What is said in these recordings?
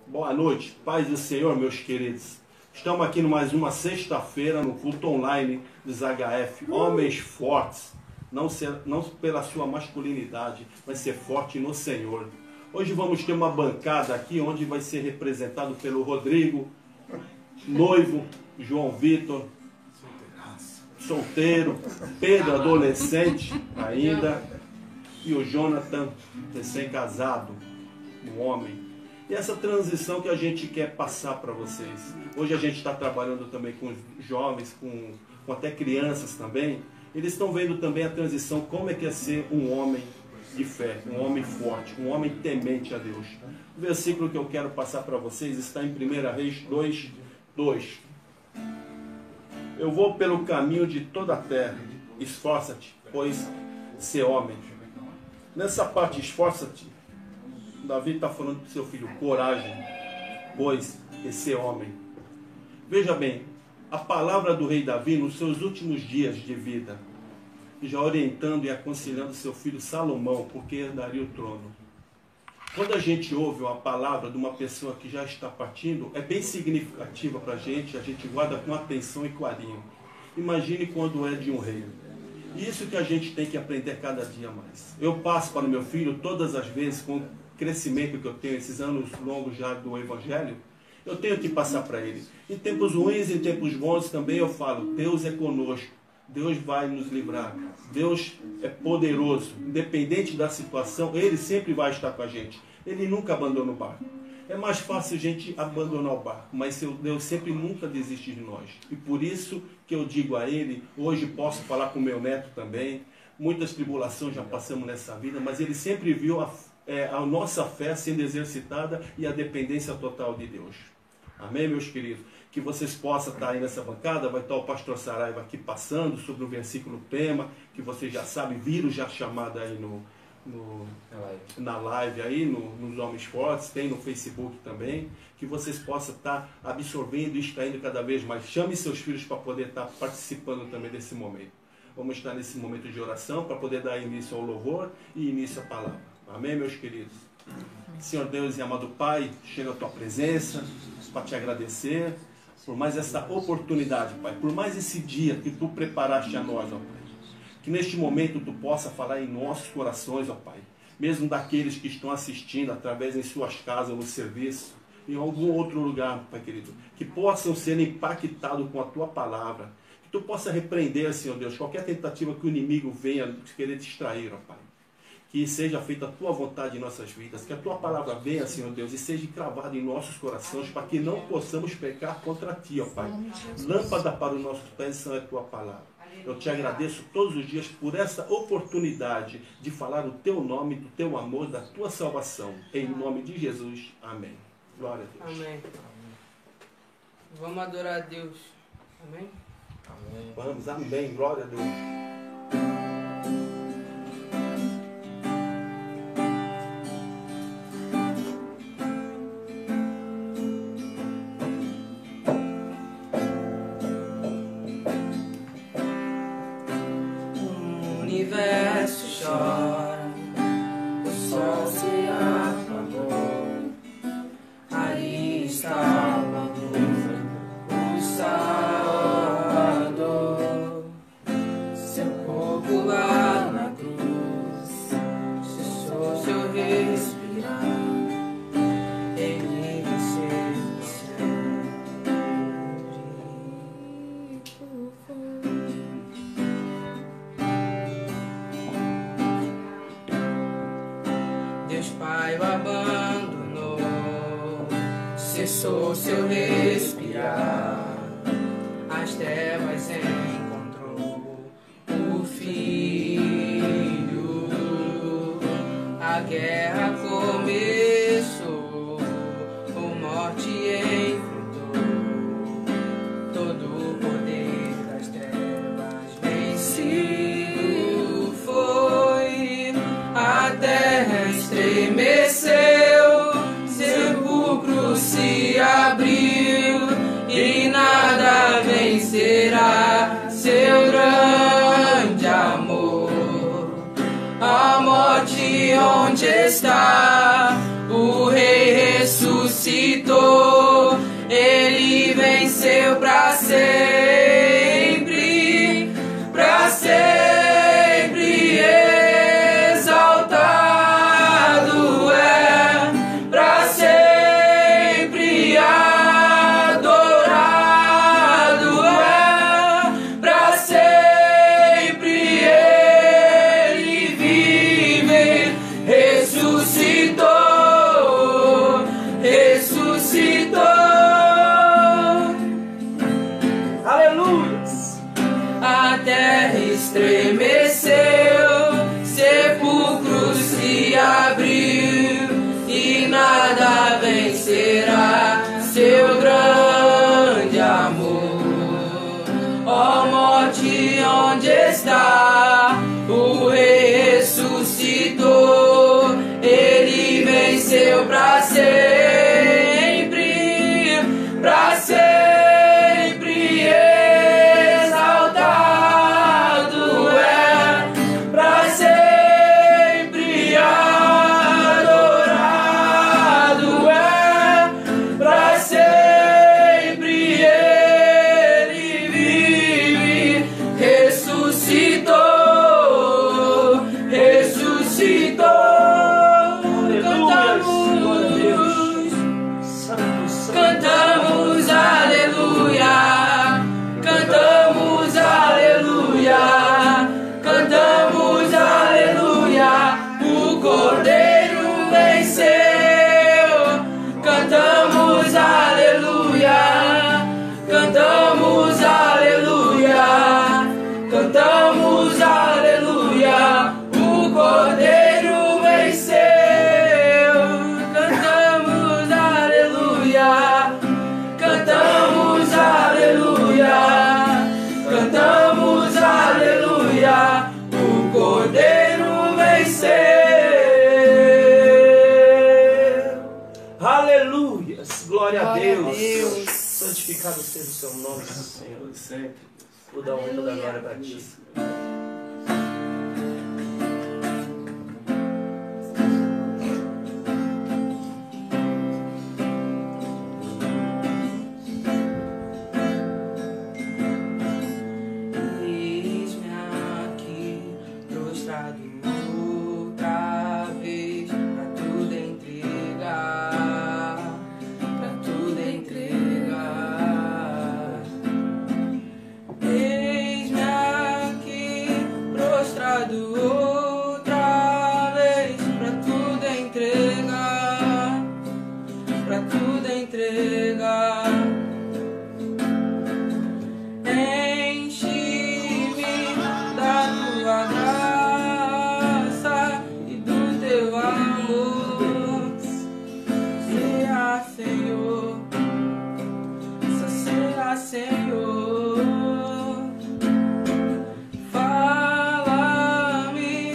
Boa noite, paz do Senhor, meus queridos. Estamos aqui mais uma sexta-feira no culto online dos HF. Homens fortes, não pela sua masculinidade, mas ser forte no Senhor. Hoje vamos ter uma bancada aqui onde vai ser representado pelo Rodrigo, noivo, João Vitor, solteiro, Pedro, adolescente ainda, e o Jonathan, recém-casado, um homem. E essa transição que a gente quer passar para vocês. Hoje a gente está trabalhando também com jovens, com até crianças também. Eles estão vendo também a transição, como é que é ser um homem de fé, um homem forte, um homem temente a Deus. O versículo que eu quero passar para vocês está em 1 Reis 2:2. Eu vou pelo caminho de toda a terra, esforça-te, pois ser homem. Nessa parte, esforça-te, Davi está falando para o seu filho, coragem, pois ser homem. Veja bem, a palavra do rei Davi nos seus últimos dias de vida, já orientando e aconselhando seu filho Salomão, porque herdaria o trono. Quando a gente ouve uma palavra de uma pessoa que já está partindo, é bem significativa para a gente guarda com atenção e carinho. Imagine quando é de um rei. Isso que a gente tem que aprender cada dia mais. Eu passo para o meu filho todas as vezes, com o crescimento que eu tenho, esses anos longos já do Evangelho, eu tenho que passar para ele. Em tempos ruins, em tempos bons também eu falo, Deus é conosco. Deus vai nos livrar. Deus é poderoso. Independente da situação, Ele sempre vai estar com a gente. Ele nunca abandona o barco. É mais fácil a gente abandonar o barco, mas Deus sempre nunca desiste de nós. E por isso que eu digo a Ele, hoje posso falar com meu neto também, muitas tribulações já passamos nessa vida, mas ele sempre viu a nossa fé sendo exercitada e a dependência total de Deus. Amém, meus queridos? Que vocês possam estar aí nessa bancada, vai estar o pastor Saraiva aqui passando sobre o versículo tema, que vocês já sabem, viram já chamada aí na live aí, nos Homens Fortes, tem no Facebook também, que vocês possam estar absorvendo e extraindo cada vez mais. Chame seus filhos para poder estar participando também desse momento. Vamos estar nesse momento de oração para poder dar início ao louvor e início à palavra. Amém, meus queridos? Senhor Deus e amado Pai, chega a tua presença para te agradecer por mais essa oportunidade, Pai, por mais esse dia que tu preparaste a nós, ó Pai. Que neste momento tu possa falar em nossos corações, ó Pai, mesmo daqueles que estão assistindo através em suas casas, no serviço, em algum outro lugar, Pai querido, que possam ser impactados com a tua palavra, que tu possa repreender, Senhor Deus, qualquer tentativa que o inimigo venha querer te distrair, ó Pai. Que seja feita a tua vontade em nossas vidas, que a tua palavra venha, Senhor Deus, e seja cravada em nossos corações, para que não possamos pecar contra ti, ó Pai. Lâmpada para os nossos pés são a tua palavra. Eu te agradeço todos os dias por essa oportunidade de falar o teu nome, do teu amor, da tua salvação. Em nome de Jesus. Amém. Glória a Deus. Amém. Vamos adorar a Deus. Amém? Amém. Vamos, amém. Glória a Deus. Onde está o rei? venceu pra sempre, pra sempre exaltado é, pra sempre adorado é, pra sempre ele vive, ressuscitou, ressuscitou. Cantamos aleluia, cantamos aleluia, cantamos aleluia, o Cordeiro venceu. Cantamos aleluia, cantamos aleluia, cantamos aleluia, o Cordeiro venceu. Cantamos aleluia, cantamos aleluia, cantamos aleluia, o Cordeiro venceu. Aleluias, glória a Deus. Santificado seja o seu nome, Senhor. Sempre. Toda a honra e toda a glória para ti. Eis-me aqui, prostrado outra vez, pra tudo entregar, pra tudo entregar. Eis-me aqui, prostrado outra vez, pra tudo entregar, pra tudo entregar. Enche-me da tua graça e do teu amor. Seja Senhor, sacia Senhor. Fala-me.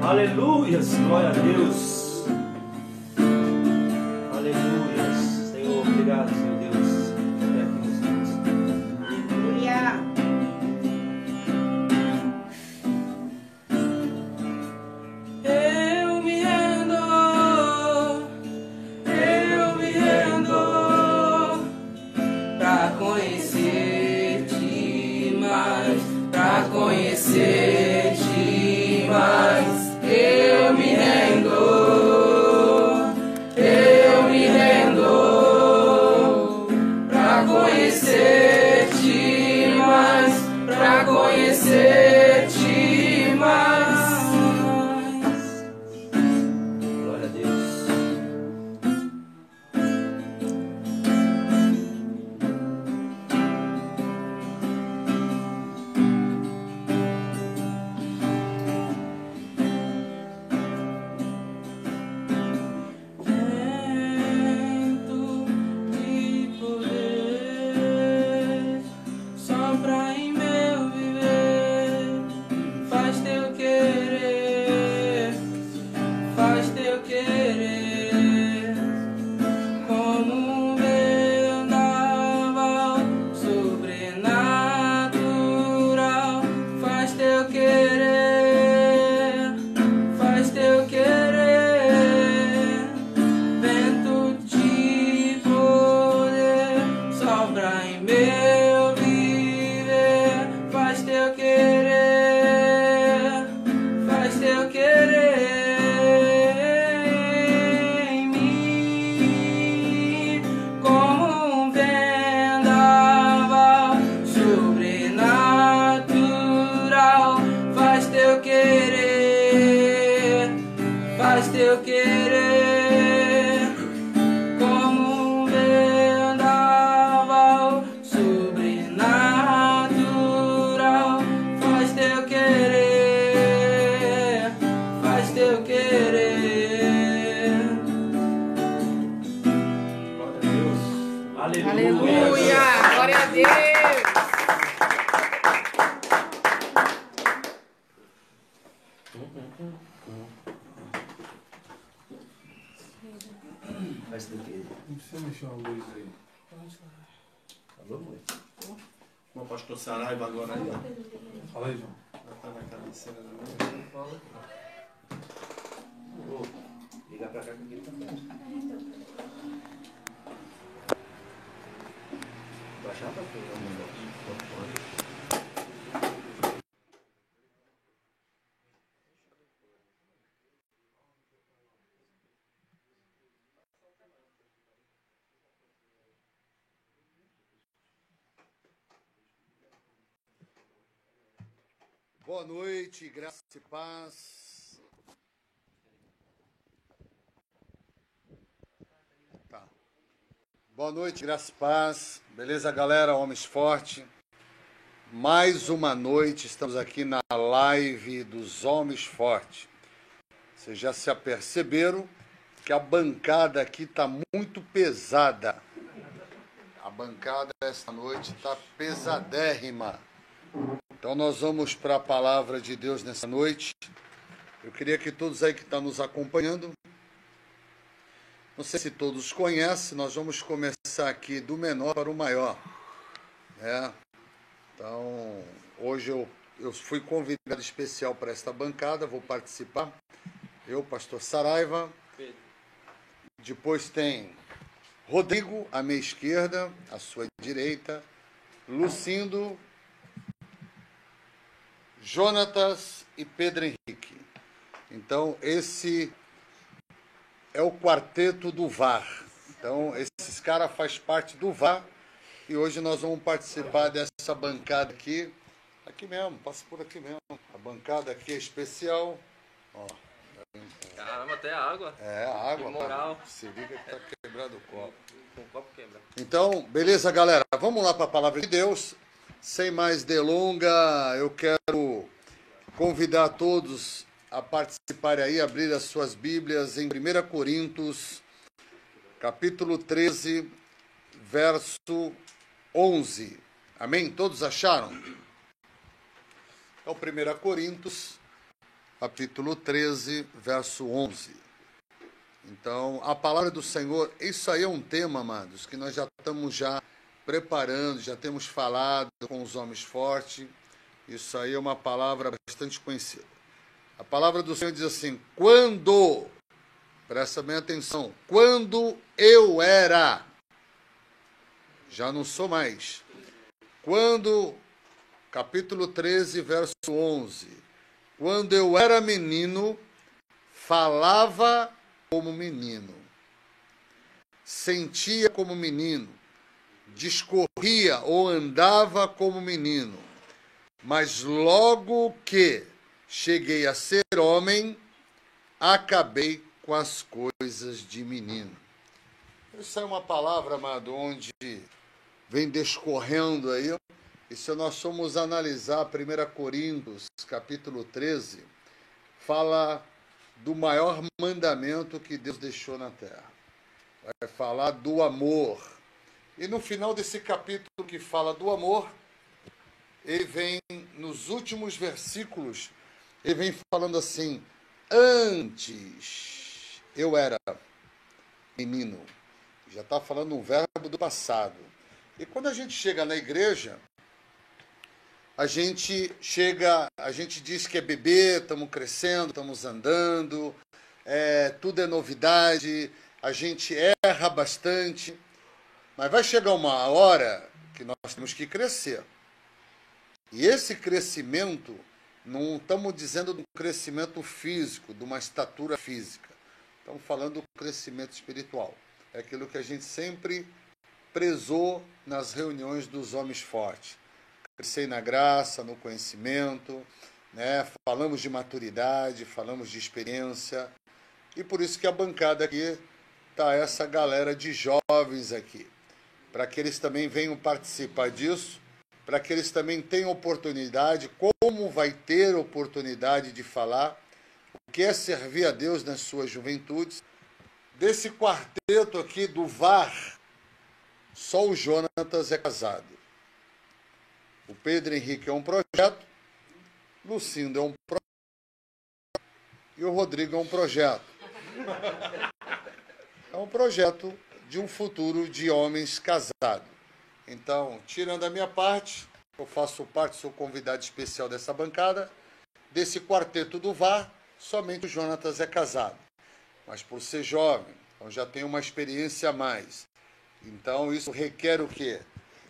Aleluias, glória a Deus. Aleluias. Senhor, obrigado, Senhor Deus. É aqui nos céus. Eu me rendo, pra conhecer-te mais, pra conhecer-te mais. Eu me rendo, pra conhecer-te mais, pra conhecer-te mais. Glória a Deus. Vento de poder, sopra em meu viver, faz teu querer, faz teu querer, como um vendaval sobrenatural, faz teu querer, faz teu querer. Vento de poder, sopra em meu viver, faz teu querer, faz teu querer em mim, como um vendaval sobrenatural, faz teu querer, faz teu querer, como um vendaval sobrenatural, faz teu querer, faz teu querer. Glória a Deus. Aleluia. Aleluia! Glória a Deus! apagar isso daqui. Não precisa mexer uma luz aí. Falou muito. Com o pastor Saraiva agora aí, ó. Fala aí, João. Já tá na cabeceira da mesa. Fala. Vou ligar pra cá que aqui tá perto. Baixar pra pegar um negócio. Boa noite, graça e paz. Tá. Boa noite, graça e paz. Beleza, galera? Homens Forte. Mais uma noite, estamos aqui na live dos Homens Forte. Vocês já se aperceberam que a bancada aqui está muito pesada. A bancada esta noite está pesadérrima. Então nós vamos para a palavra de Deus nessa noite. Eu queria que todos aí que estão nos acompanhando, não sei se todos conhecem, nós vamos começar aqui do menor para o maior, né? Então, hoje eu fui convidado especial para esta bancada, vou participar. Eu, pastor Saraiva. Depois tem Rodrigo, à minha esquerda, à sua direita, Lucindo, Jonatas e Pedro Henrique. Então, esse é o quarteto do VAR. Então, esses caras fazem parte do VAR e hoje nós vamos participar dessa bancada aqui. Aqui mesmo, passa por aqui mesmo. A bancada aqui é especial. Ó. Caramba, até a água. É, a água. Que moral. Se liga que tá quebrado o copo. Com o copo quebra. Então, beleza, galera? Vamos lá para a palavra de Deus. Sem mais delonga, eu quero convidar todos a participarem aí, abrir as suas Bíblias em 1 Coríntios, capítulo 13, verso 11. Amém? Todos acharam? Então, 1 Coríntios, capítulo 13, verso 11. Então, a palavra do Senhor, isso aí é um tema, amados, que nós já estamos preparando, já temos falado com os homens fortes. Isso aí é uma palavra bastante conhecida. A palavra do Senhor diz assim: quando, presta bem atenção, quando eu era, já não sou mais. Quando, capítulo 13, verso 11, quando eu era menino, falava como menino, sentia como menino, discorria ou andava como menino, mas logo que cheguei a ser homem, acabei com as coisas de menino. Isso é uma palavra, amado, onde vem descorrendo aí. E se nós formos analisar 1 Coríntios, capítulo 13, fala do maior mandamento que Deus deixou na terra. Vai falar do amor. E no final desse capítulo que fala do amor, ele vem, nos últimos versículos, ele vem falando assim: antes eu era menino. Já está falando um verbo do passado. E quando a gente chega na igreja, a gente diz que é bebê, estamos crescendo, estamos andando, tudo é novidade, a gente erra bastante, mas vai chegar uma hora que nós temos que crescer. E esse crescimento, não estamos dizendo do crescimento físico, de uma estatura física, estamos falando do crescimento espiritual. É aquilo que a gente sempre prezou nas reuniões dos homens fortes. Crescer na graça, no conhecimento, né? Falamos de maturidade, falamos de experiência. E por isso que a bancada aqui está essa galera de jovens aqui. Para que eles também venham participar disso, para que eles também tenham oportunidade, como vai ter oportunidade de falar, o que é servir a Deus nas suas juventudes. Desse quarteto aqui do VAR, só o Jonatas é casado. O Pedro Henrique é um projeto, Lucindo é um projeto e o Rodrigo é um projeto. É um projeto de um futuro de homens casados. Então, tirando a minha parte, eu faço parte, sou convidado especial dessa bancada, desse quarteto do VAR, somente o Jonatas é casado. Mas por ser jovem, então já tem uma experiência a mais. Então, isso requer o quê?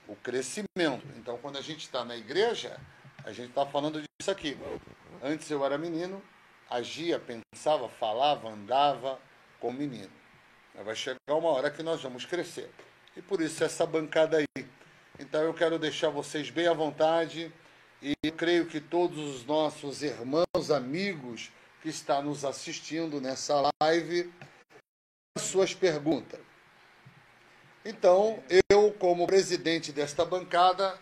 O crescimento. Então, quando a gente está na igreja, a gente está falando disso aqui. Antes eu era menino, agia, pensava, falava, andava como menino. Mas vai chegar uma hora que nós vamos crescer. E por isso essa bancada aí. Então eu quero deixar vocês bem à vontade e eu creio que todos os nossos irmãos, amigos que estão nos assistindo nessa live, suas perguntas. Então, eu, como presidente desta bancada,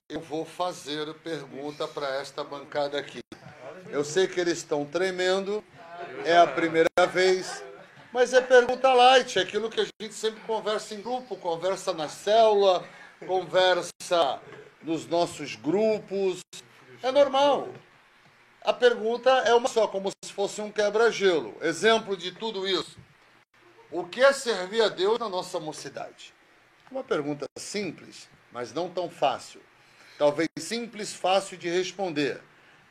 eu vou fazer pergunta para esta bancada aqui. Eu sei que eles estão tremendo, é a primeira vez, mas é pergunta light, é aquilo que a gente sempre conversa em grupo, conversa na célula, conversa nos nossos grupos, é normal. A pergunta é uma só, como se fosse um quebra-gelo. Exemplo de tudo isso. O que é servir a Deus na nossa mocidade? Uma pergunta simples, mas não tão fácil. Talvez simples, fácil de responder,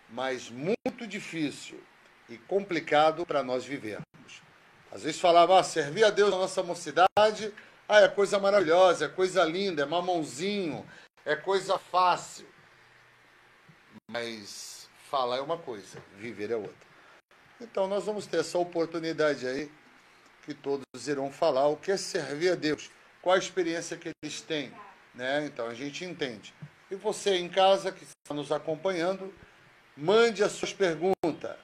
mas muito difícil e complicado para nós vivermos. Às vezes falava, servir a Deus na nossa mocidade, é coisa maravilhosa, é coisa linda, é mamãozinho, é coisa fácil. Mas falar é uma coisa, viver é outra. Então nós vamos ter essa oportunidade aí, que todos irão falar o que é servir a Deus, qual a experiência que eles têm, né? Então a gente entende. E você em casa que está nos acompanhando, mande as suas perguntas.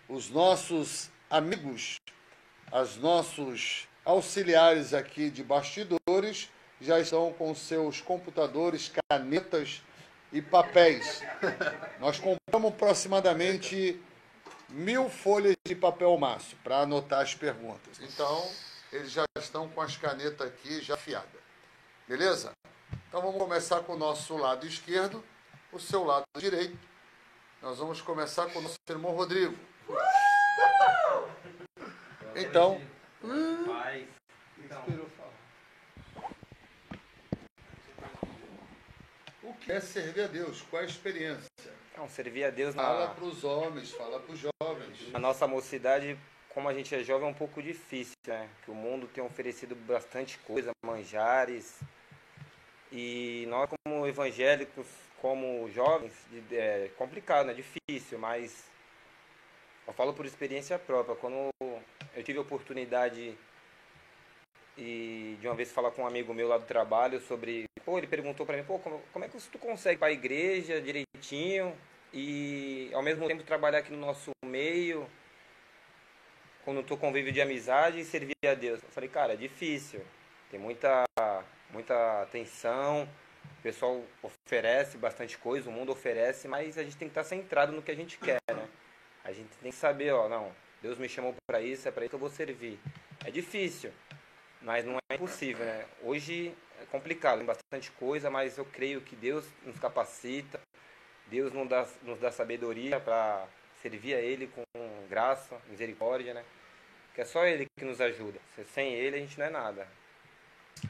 Os nossos amigos, os nossos auxiliares aqui de bastidores já estão com seus computadores, canetas e papéis. Nós compramos aproximadamente 1000 folhas de papel maço para anotar as perguntas. Então, eles já estão com as canetas aqui já afiadas. Beleza? Então, vamos começar com o nosso lado esquerdo, o seu lado direito. Nós vamos começar com o nosso irmão Rodrigo. Então... O que é servir a Deus? Qual é a experiência? Não, servir a Deus Fala para os homens, fala para os jovens. na nossa mocidade, como a gente é jovem, é um pouco difícil, né? Que o mundo tem oferecido bastante coisa, manjares. E nós, como evangélicos, como jovens, é complicado, né? Difícil, mas eu falo por experiência própria. Quando eu tive a oportunidade de uma vez falar com um amigo meu lá do trabalho sobre... ele perguntou para mim, como é que tu consegue ir para a igreja direitinho e ao mesmo tempo trabalhar aqui no nosso meio, quando tu convívio de amizade e servir a Deus? Eu falei, cara, é difícil, tem muita atenção, o pessoal oferece bastante coisa, o mundo oferece, mas a gente tem que estar centrado no que a gente quer, né? A gente tem que saber, não, Deus me chamou para isso, é para isso que eu vou servir. É difícil, mas não é impossível, né? Hoje é complicado, tem bastante coisa, mas eu creio que Deus nos capacita, Deus nos dá sabedoria para servir a Ele com graça, misericórdia, né? Que é só Ele que nos ajuda. Sem Ele a gente não é nada.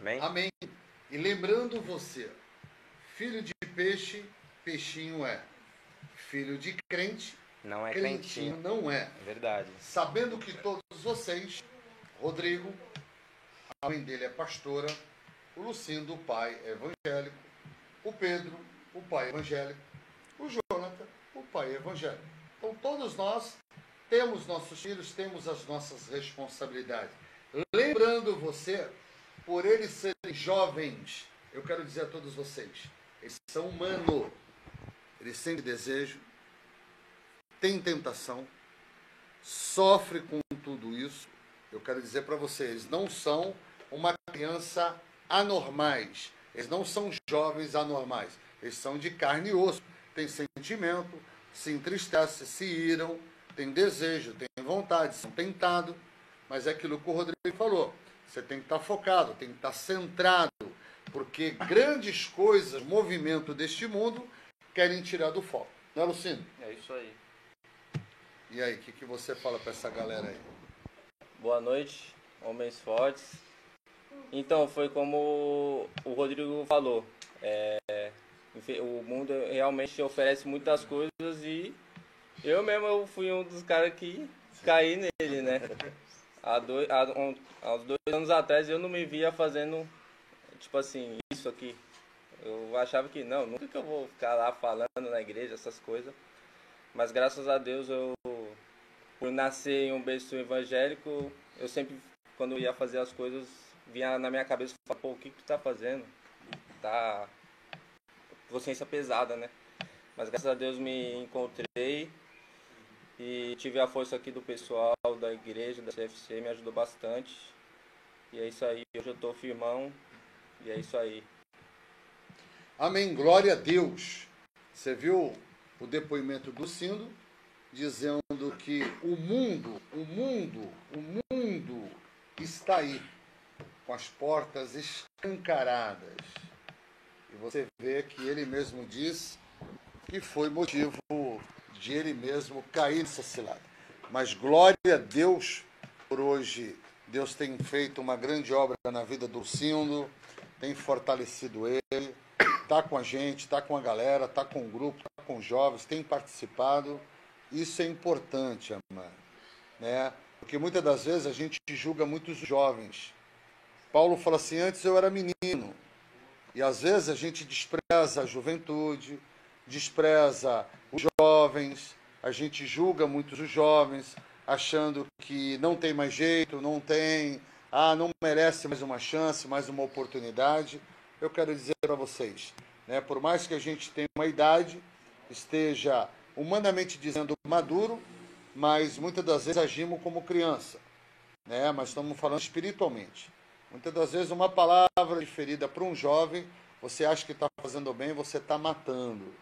Amém? Amém. E lembrando você, filho de peixe, peixinho é. Filho de crente, não é crentinho não é. É verdade. Sabendo que todos vocês, Rodrigo, a mãe dele é pastora, o Lucindo, o pai é evangélico, o Pedro, o pai é evangélico, o Jonathan, o pai é evangélico. Então todos nós temos nossos filhos, temos as nossas responsabilidades. Lembrando você, por eles serem jovens, eu quero dizer a todos vocês, eles são humanos, eles sentem desejo, têm tentação, sofrem com tudo isso. Eu quero dizer para vocês, não são uma criança anormais, eles não são jovens anormais, eles são de carne e osso, têm sentimento, se entristecem, se iram, têm desejo, têm vontade, são tentados, mas é aquilo que o Rodrigo falou, você tem que estar focado, tem que estar centrado, porque grandes coisas, movimento deste mundo, querem tirar do foco. Não é, Lucindo? É isso aí. E aí, o que você fala para essa galera aí? Boa noite. Homens Fortes. Então, foi como o Rodrigo falou. O mundo realmente oferece muitas coisas e eu fui um dos caras que caí nele, né? Há 2 anos atrás eu não me via fazendo, tipo assim, isso aqui. Eu achava que não, nunca que eu vou ficar lá falando na igreja, essas coisas. Mas graças a Deus, por nascer em um berço evangélico, eu sempre, quando eu ia fazer as coisas, vinha na minha cabeça e falava, pô, o que tu tá fazendo? Tá consciência pesada, né? Mas graças a Deus me encontrei e tive a força aqui do pessoal da igreja, da CFC, me ajudou bastante. E é isso aí, hoje eu tô firmão e é isso aí. Amém, glória a Deus. Você viu o depoimento do Cindo dizendo que o mundo está aí, com as portas escancaradas. E você vê que ele mesmo diz que foi motivo de ele mesmo cair nessa cilada. Mas glória a Deus por hoje. Deus tem feito uma grande obra na vida do Cindo, tem fortalecido ele, está com a gente, está com a galera, está com o grupo, está com os jovens, tem participado. Isso é importante, amado, né? Porque muitas das vezes a gente julga muitos jovens. Paulo fala assim, antes eu era menino. E às vezes a gente despreza a juventude, despreza os jovens, a gente julga muitos os jovens, achando que não tem mais jeito, não merece mais uma chance, mais uma oportunidade. Eu quero dizer para vocês, né, por mais que a gente tenha uma idade, esteja humanamente dizendo maduro, mas muitas das vezes agimos como criança, né? Mas estamos falando espiritualmente. Muitas das vezes uma palavra diferida para um jovem, você acha que está fazendo bem, você está matando.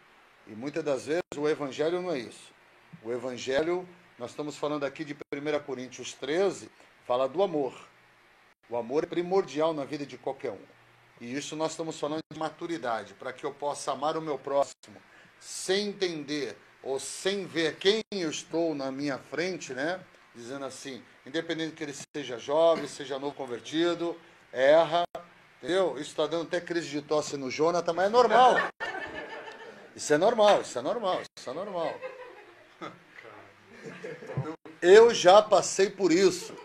E muitas das vezes o evangelho não é isso. O evangelho, nós estamos falando aqui de 1 Coríntios 13, fala do amor. O amor é primordial na vida de qualquer um. E isso nós estamos falando de maturidade, para que eu possa amar o meu próximo, sem entender ou sem ver quem eu estou na minha frente, né? Dizendo assim, independente que ele seja jovem, seja novo convertido, erra, entendeu? Isso está dando até crise de tosse no Jonathan, mas é normal. Isso é normal. Eu já passei por isso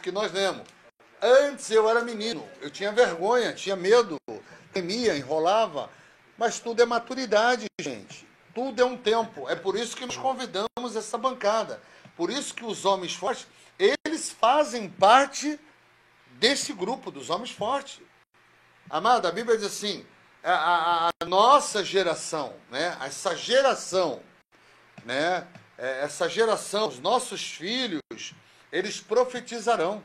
que nós lemos. Antes eu era menino, eu tinha vergonha, tinha medo, temia, enrolava, mas tudo é maturidade, gente. Tudo é um tempo. É por isso que nós convidamos essa bancada. Por isso que os homens fortes, eles fazem parte desse grupo dos homens fortes. Amado, a Bíblia diz assim, a nossa geração, né? Essa geração, os nossos filhos, eles profetizarão.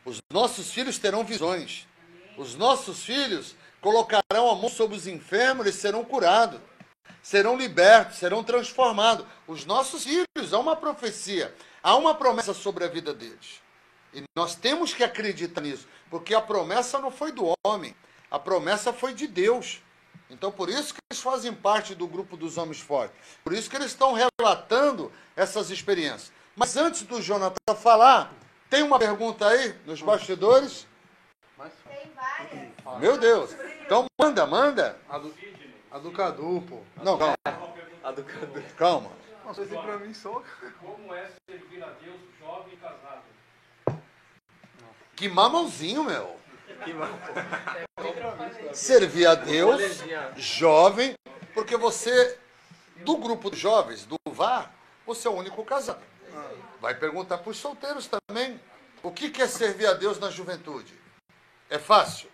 Os nossos filhos terão visões. Os nossos filhos colocarão a mão sobre os enfermos e serão curados. Serão libertos, serão transformados. Os nossos filhos, há uma profecia, há uma promessa sobre a vida deles. E nós temos que acreditar nisso, porque a promessa não foi do homem, a promessa foi de Deus. Então, por isso que eles fazem parte do grupo dos homens fortes. Por isso que eles estão relatando essas experiências. Mas antes do Jonathan falar, tem uma pergunta aí nos bastidores? Tem várias. Meu Deus. Então, manda. A do Cadu, pô. Não, calma. A do Cadu. Calma. Nossa, isso pra mim só. Como é servir a Deus jovem e casado? Que mamãozinho, meu. Servir a Deus, jovem, porque você, do grupo de jovens, do VAR, você é o único casado. Vai perguntar para os solteiros também. O que é servir a Deus na juventude? É fácil?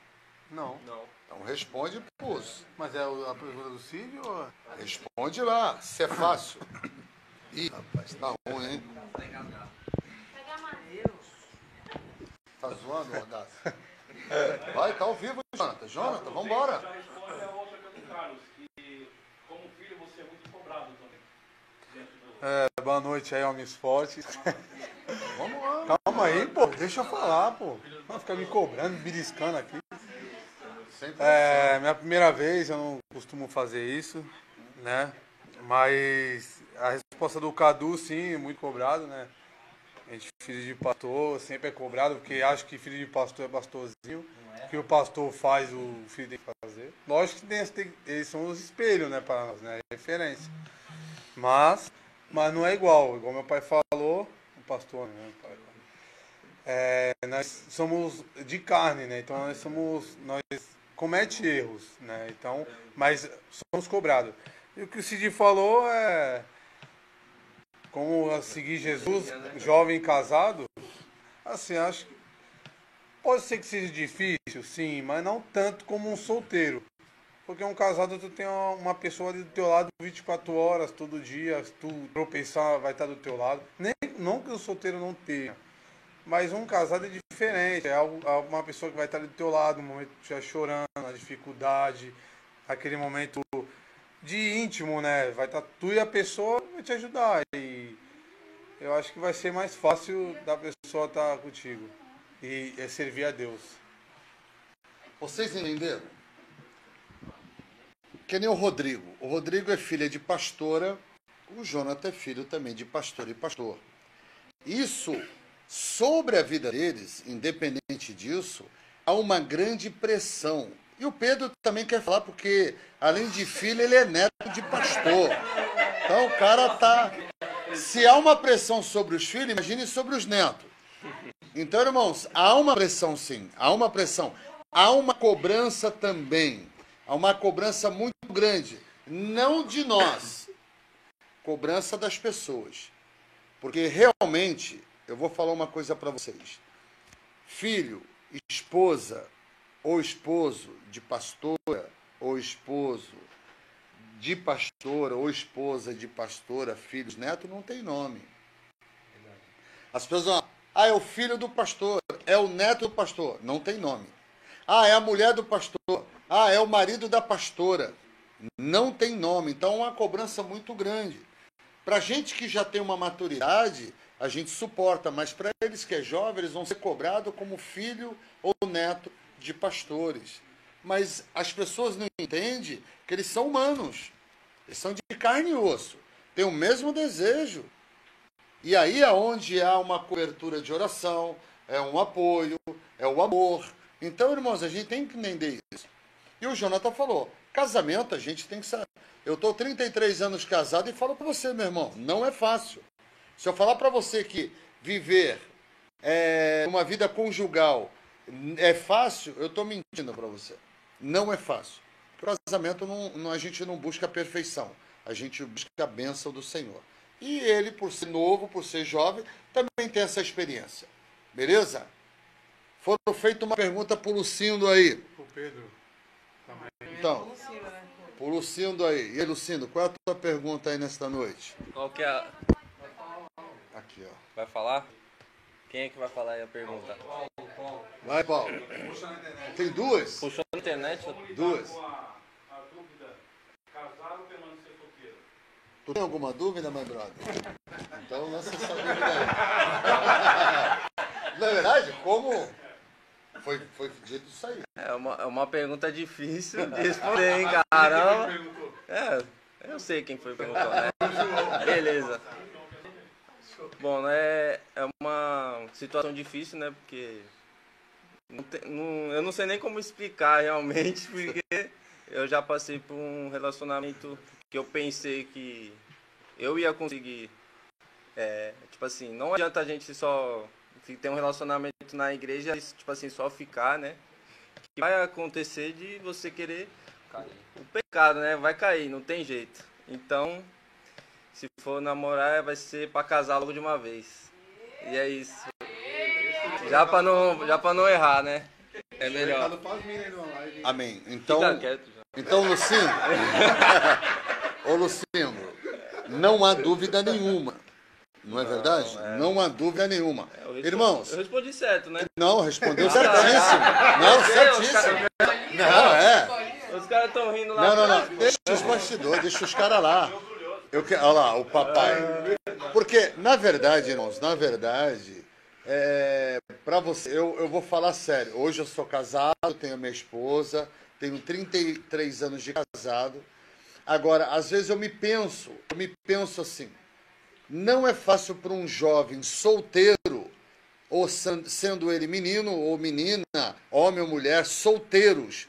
Não. Então responde, pus. Mas é a pergunta do Cílio ou... Responde lá, se é fácil. Ih, rapaz, tá ruim, hein? Tá zoando, Audácia? Vai, tá ao vivo, Jonathan. Jonathan, vambora. Já responde a outra que é do Carlos, que como filho você é muito cobrado também. Boa noite aí, homens fortes. Vamos lá. Calma aí, pô. Deixa eu falar, pô. Vai ficar me cobrando, me beliscando aqui. Minha primeira vez, eu não costumo fazer isso, né? Mas a resposta do Cadu, sim, muito cobrado, né? A gente filho de pastor sempre é cobrado, porque acha que filho de pastor é pastorzinho. O que o pastor faz, o filho tem que fazer. Lógico que eles são os espelhos, né, para nós, né? Referência. Mas não é igual meu pai falou, o pastor, né? Meu pai, nós somos de carne, né? Então nós comete erros, né? Então, mas somos cobrados. E o que o Cid falou é como seguir Jesus, jovem casado, assim, acho que pode ser que seja difícil, sim, mas não tanto como um solteiro. Porque um casado, tu tem uma pessoa ali do teu lado 24 horas, todo dia, se tu tropeçar, vai estar do teu lado. Não que o solteiro não tenha, mas um casado é diferente, é uma pessoa que vai estar ali do teu lado, no momento que tu estiver chorando, na dificuldade, aquele momento de íntimo, né? Vai estar tu e a pessoa vai te ajudar. E eu acho que vai ser mais fácil da pessoa estar contigo e servir a Deus. Vocês entenderam? Que nem o Rodrigo. O Rodrigo é filho de pastora, o Jonathan é filho também de pastor e pastor. Isso, sobre a vida deles, independente disso, há uma grande pressão. E o Pedro também quer falar porque, além de filho, ele é neto de pastor. Então o cara tá... Se há uma pressão sobre os filhos, imagine sobre os netos. Então, irmãos, há uma pressão sim, há uma pressão. Há uma cobrança também. Há uma cobrança muito grande. Não de nós. Cobrança das pessoas. Porque realmente, eu vou falar uma coisa para vocês. Filho, esposa ou esposo de pastora ou esposo de pastora ou esposa de pastora, filhos, neto, não tem nome. As pessoas vão, é o filho do pastor, é o neto do pastor, não tem nome. É a mulher do pastor, é o marido da pastora, não tem nome. Então é uma cobrança muito grande. Para gente que já tem uma maturidade, a gente suporta, mas para eles que é jovem, eles vão ser cobrados como filho ou neto de pastores. Mas as pessoas não entendem que eles são humanos. Eles são de carne e osso. Têm o mesmo desejo. E aí é onde há uma cobertura de oração, é um apoio, é o amor. Então, irmãos, a gente tem que entender isso. E o Jonathan falou, casamento a gente tem que saber. Eu estou 33 anos casado e falo para você, meu irmão, não é fácil. Se eu falar para você que viver uma vida conjugal é fácil, eu estou mentindo para você. Não é fácil. O casamento, a gente não busca a perfeição. A gente busca a bênção do Senhor. E ele, por ser novo, por ser jovem, também tem essa experiência. Beleza? Foram feitas uma pergunta para o Lucindo aí. O Pedro também. Então, para o Lucindo aí. E aí, Lucindo, qual é a tua pergunta aí nesta noite? Qual que é a... Aqui, ó. Vai falar? Quem é que vai falar aí a pergunta? Vai, Paulo. Tem duas? Puxou na internet? Duas. A dúvida, casar ou permanecer solteiro? Tu tem alguma dúvida, meu brother? Então lança essa dúvida aí. Na verdade, como foi dito isso aí? É uma pergunta difícil de responder, hein, caramba. Eu sei quem foi que perguntou, né? Beleza. Bom, né, é uma situação difícil, né, porque eu não sei nem como explicar realmente, porque eu já passei por um relacionamento que eu pensei que eu ia conseguir, tipo assim, não adianta a gente só ter um relacionamento na igreja, tipo assim, só ficar, né, que vai acontecer de você querer cair. O pecado, né, vai cair, não tem jeito. Então, se for namorar, vai ser pra casar logo de uma vez. E é isso. Já pra não errar, né? É melhor. Amém. Então, Fica quieto já. então Lucindo, ô Lucindo, não há dúvida nenhuma. Não é verdade? Não há dúvida nenhuma. Irmãos, Eu respondi certo, né? não, respondeu certíssimo. Não, certíssimo. Não, Os caras estão rindo lá. Não. Deixa os bastidores, deixa os caras lá. Olha lá, o papai. Porque, na verdade, irmãos, para você, eu vou falar sério. Hoje eu sou casado, tenho a minha esposa, tenho 33 anos de casado. Agora, às vezes eu me penso assim, não é fácil para um jovem solteiro ou sendo ele menino ou menina, homem ou mulher, solteiros,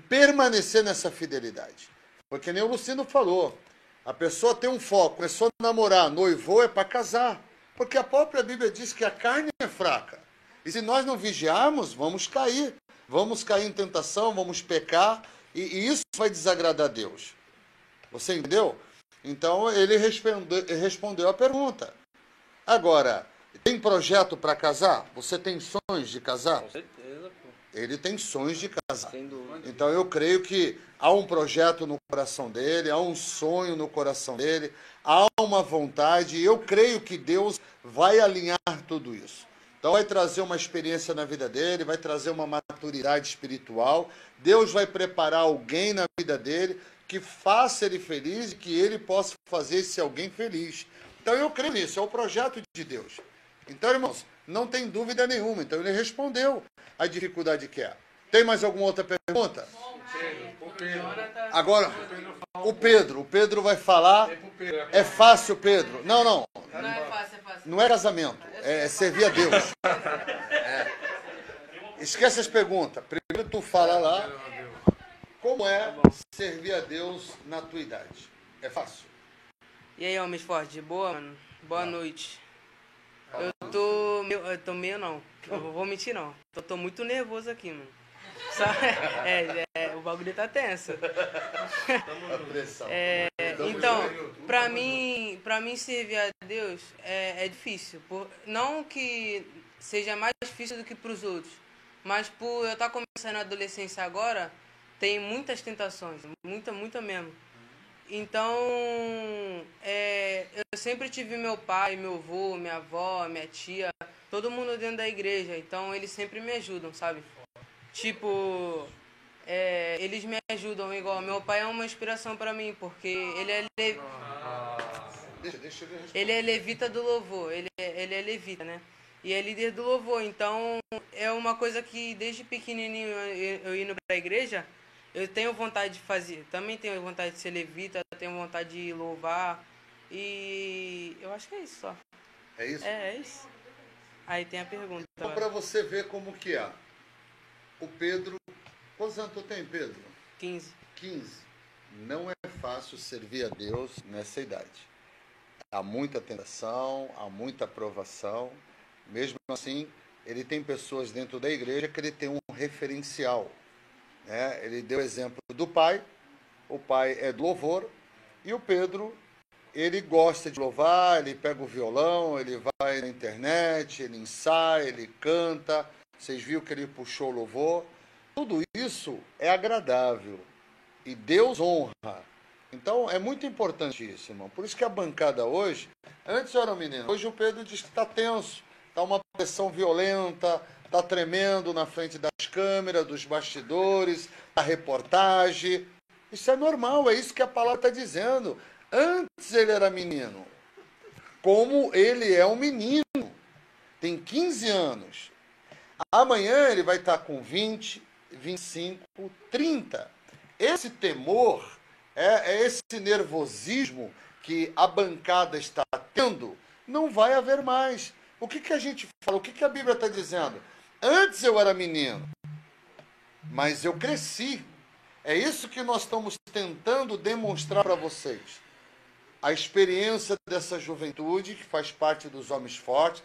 permanecer nessa fidelidade. Porque nem o Lucindo falou, a pessoa tem um foco, começou a namorar, noivou é para casar. Porque a própria Bíblia diz que a carne é fraca. E se nós não vigiarmos, vamos cair. Vamos cair em tentação, vamos pecar, e isso vai desagradar a Deus. Você entendeu? Então, ele respondeu a pergunta. Agora, tem projeto para casar? Você tem sonhos de casar? Com certeza, pô. Ele tem sonhos de casar. Sem dúvida. Então, eu creio que há um projeto no coração dele, há um sonho no coração dele, há uma vontade, e eu creio que Deus vai alinhar tudo isso. Então vai trazer uma experiência na vida dele, vai trazer uma maturidade espiritual. Deus vai preparar alguém na vida dele que faça ele feliz e que ele possa fazer esse alguém feliz. Então eu creio nisso, é o projeto de Deus. Então, irmãos, não tem dúvida nenhuma. Então ele respondeu a dificuldade que é. Tem mais alguma outra pergunta? Agora, o Pedro vai falar. É fácil, Pedro. Não. Não é fácil, é fácil. Não é casamento, é servir a Deus. Esquece as perguntas. Primeiro tu fala lá como é servir a Deus na tua idade. É fácil? E aí, homens fortes, de boa, mano? Boa noite. Eu tô meio não. Eu vou mentir não. Eu tô muito nervoso aqui, mano. O bagulho tá tenso. Então, pra mim servir a Deus é difícil. Não que seja mais difícil do que pros outros, mas por eu estar começando a adolescência agora, tem muitas tentações, muita mesmo. Então, eu sempre tive meu pai, meu avô, minha avó, minha tia, todo mundo dentro da igreja, então eles sempre me ajudam, sabe? Tipo, eles me ajudam igual. Meu pai é uma inspiração pra mim, porque ele é levita do louvor, ele é levita, né? E é líder do louvor, então é uma coisa que desde pequenininho eu indo pra igreja, eu tenho vontade de fazer. Também tenho vontade de ser levita, tenho vontade de louvar, e eu acho que é isso só. É isso? É isso. Aí tem a pergunta. Então, para você ver como que é. O Pedro, quantos anos tu tem, Pedro? 15. 15. Não é fácil servir a Deus nessa idade. Há muita tentação, há muita provação. Mesmo assim, ele tem pessoas dentro da igreja que ele tem um referencial. Né? Ele deu exemplo do pai. O pai é do louvor. E o Pedro, ele gosta de louvar, ele pega o violão, ele vai na internet, ele ensaia, ele canta. Vocês viram que ele puxou o louvor? Tudo isso é agradável e Deus honra. Então, é muito importante isso, irmão. Por isso que a bancada hoje, antes eu era um menino, hoje o Pedro diz que está tenso, está uma pressão violenta, está tremendo na frente das câmeras, dos bastidores, da reportagem. Isso é normal, é isso que a palavra está dizendo. Antes ele era menino, como ele é um menino, tem 15 anos. Amanhã ele vai estar com 20, 25, 30. Esse temor, esse nervosismo que a bancada está tendo, não vai haver mais. O que a gente fala? O que a Bíblia está dizendo? Antes eu era menino, mas eu cresci. É isso que nós estamos tentando demonstrar para vocês. A experiência dessa juventude, que faz parte dos homens fortes,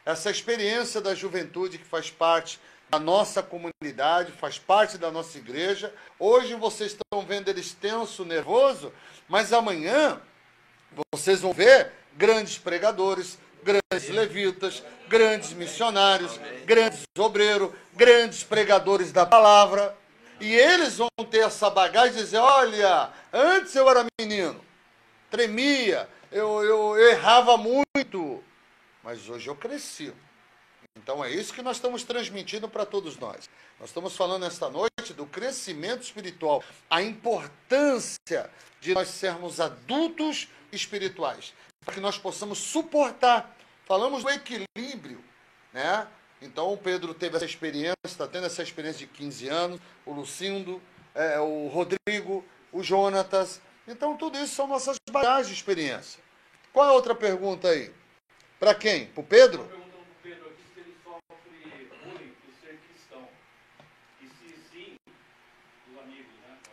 essa experiência da juventude que faz parte da nossa comunidade, faz parte da nossa igreja. Hoje vocês estão vendo eles tenso, nervoso, mas amanhã vocês vão ver grandes pregadores, grandes levitas, grandes missionários, grandes obreiros, grandes pregadores da palavra. E eles vão ter essa bagagem de dizer, olha, antes eu era menino, tremia, eu errava muito, mas hoje eu cresci. Então é isso que nós estamos transmitindo para todos nós. Nós estamos falando esta noite do crescimento espiritual, a importância de nós sermos adultos espirituais, para que nós possamos suportar. Falamos do equilíbrio, né? Então o Pedro teve essa experiência, está tendo essa experiência de 15 anos, o Lucindo, o Rodrigo, o Jonatas. Então tudo isso são nossas bagagens de experiência. Qual é a outra pergunta aí? Para quem? Para o Pedro?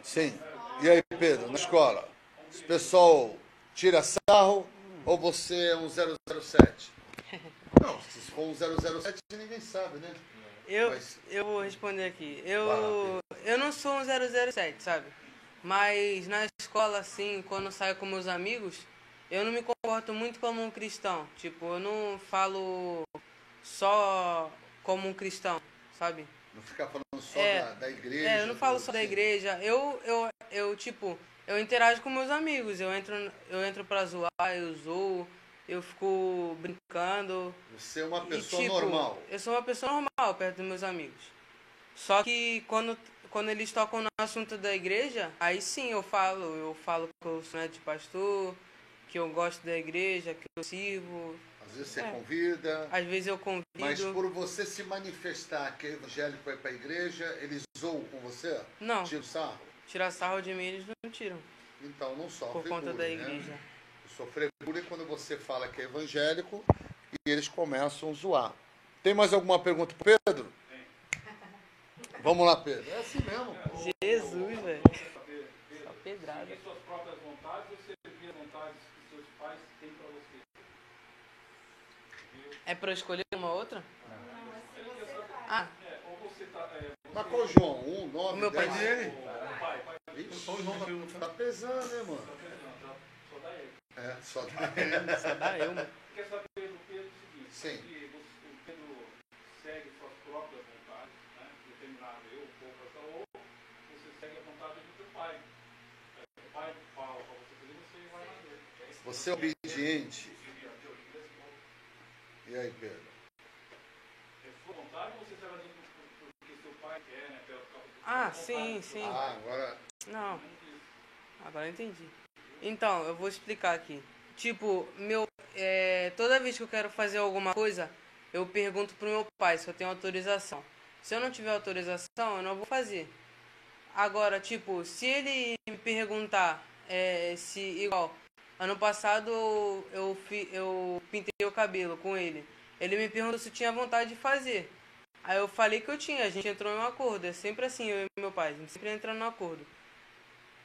Sim. E aí, Pedro, na escola, o pessoal tira sarro ou você é um 007? Não, se for um 007, ninguém sabe, né? Eu vou responder aqui. Vai lá, Eu não sou um 007, sabe? Mas na escola, assim, quando eu saio com meus amigos, eu não me comporto muito como um cristão. Tipo, eu não falo só como um cristão, sabe? Não ficar falando só da igreja. Eu não falo só da sim. igreja. Tipo, eu interajo com meus amigos. Eu entro pra zoar, eu zoo, eu fico brincando. Você é uma E, pessoa tipo, normal. Eu sou uma pessoa normal perto dos meus amigos. Só que quando eles tocam no assunto da igreja, aí sim eu falo que eu sou neto de pastor, que eu gosto da igreja, que eu sirvo. Às vezes você convida. Às vezes eu convido. Mas por você se manifestar que é evangélico vai para a igreja, eles zoam com você? Não. Tira o sarro? Tirar sarro de mim eles não tiram. Então não sofre Por conta da bullying, igreja. Né? Sofrer bullying quando você fala que é evangélico e eles começam a zoar. Tem mais alguma pergunta para Pedro? Vamos lá, Pedro. É assim mesmo. Jesus, velho. Só pedrada. Seguir suas próprias vontades ou servir as vontades que seus pais têm para você? É pra eu escolher uma outra? Ah. Ou você tá... Mas qual João? 1, 9, O meu 10? pai dele. Ixi, tá pesando, né, mano? Só dá ele. É, só dá ele. Só dá eu, mano. Quer saber do Pedro o seguinte? Sim. Se o Pedro segue suas próprias vontades, né? Determinado eu, ou você segue a vontade do teu pai. O pai fala para você fazer, você vai lá dele. Você é obediente. E aí, Pedro? É sua vontade ou você segue ali porque seu pai quer, né? Ah, sim, sim. Ah, agora... Não. Agora eu entendi. Então, eu vou explicar aqui. Tipo, toda vez que eu quero fazer alguma coisa, eu pergunto pro meu pai se eu tenho autorização. Se eu não tiver autorização, eu não vou fazer. Agora, tipo, se ele me perguntar se igual ano passado eu pintei o cabelo com ele. Ele me perguntou se eu tinha vontade de fazer. Aí eu falei que eu tinha, a gente entrou em um acordo. É sempre assim, eu e meu pai, a gente sempre entra no acordo.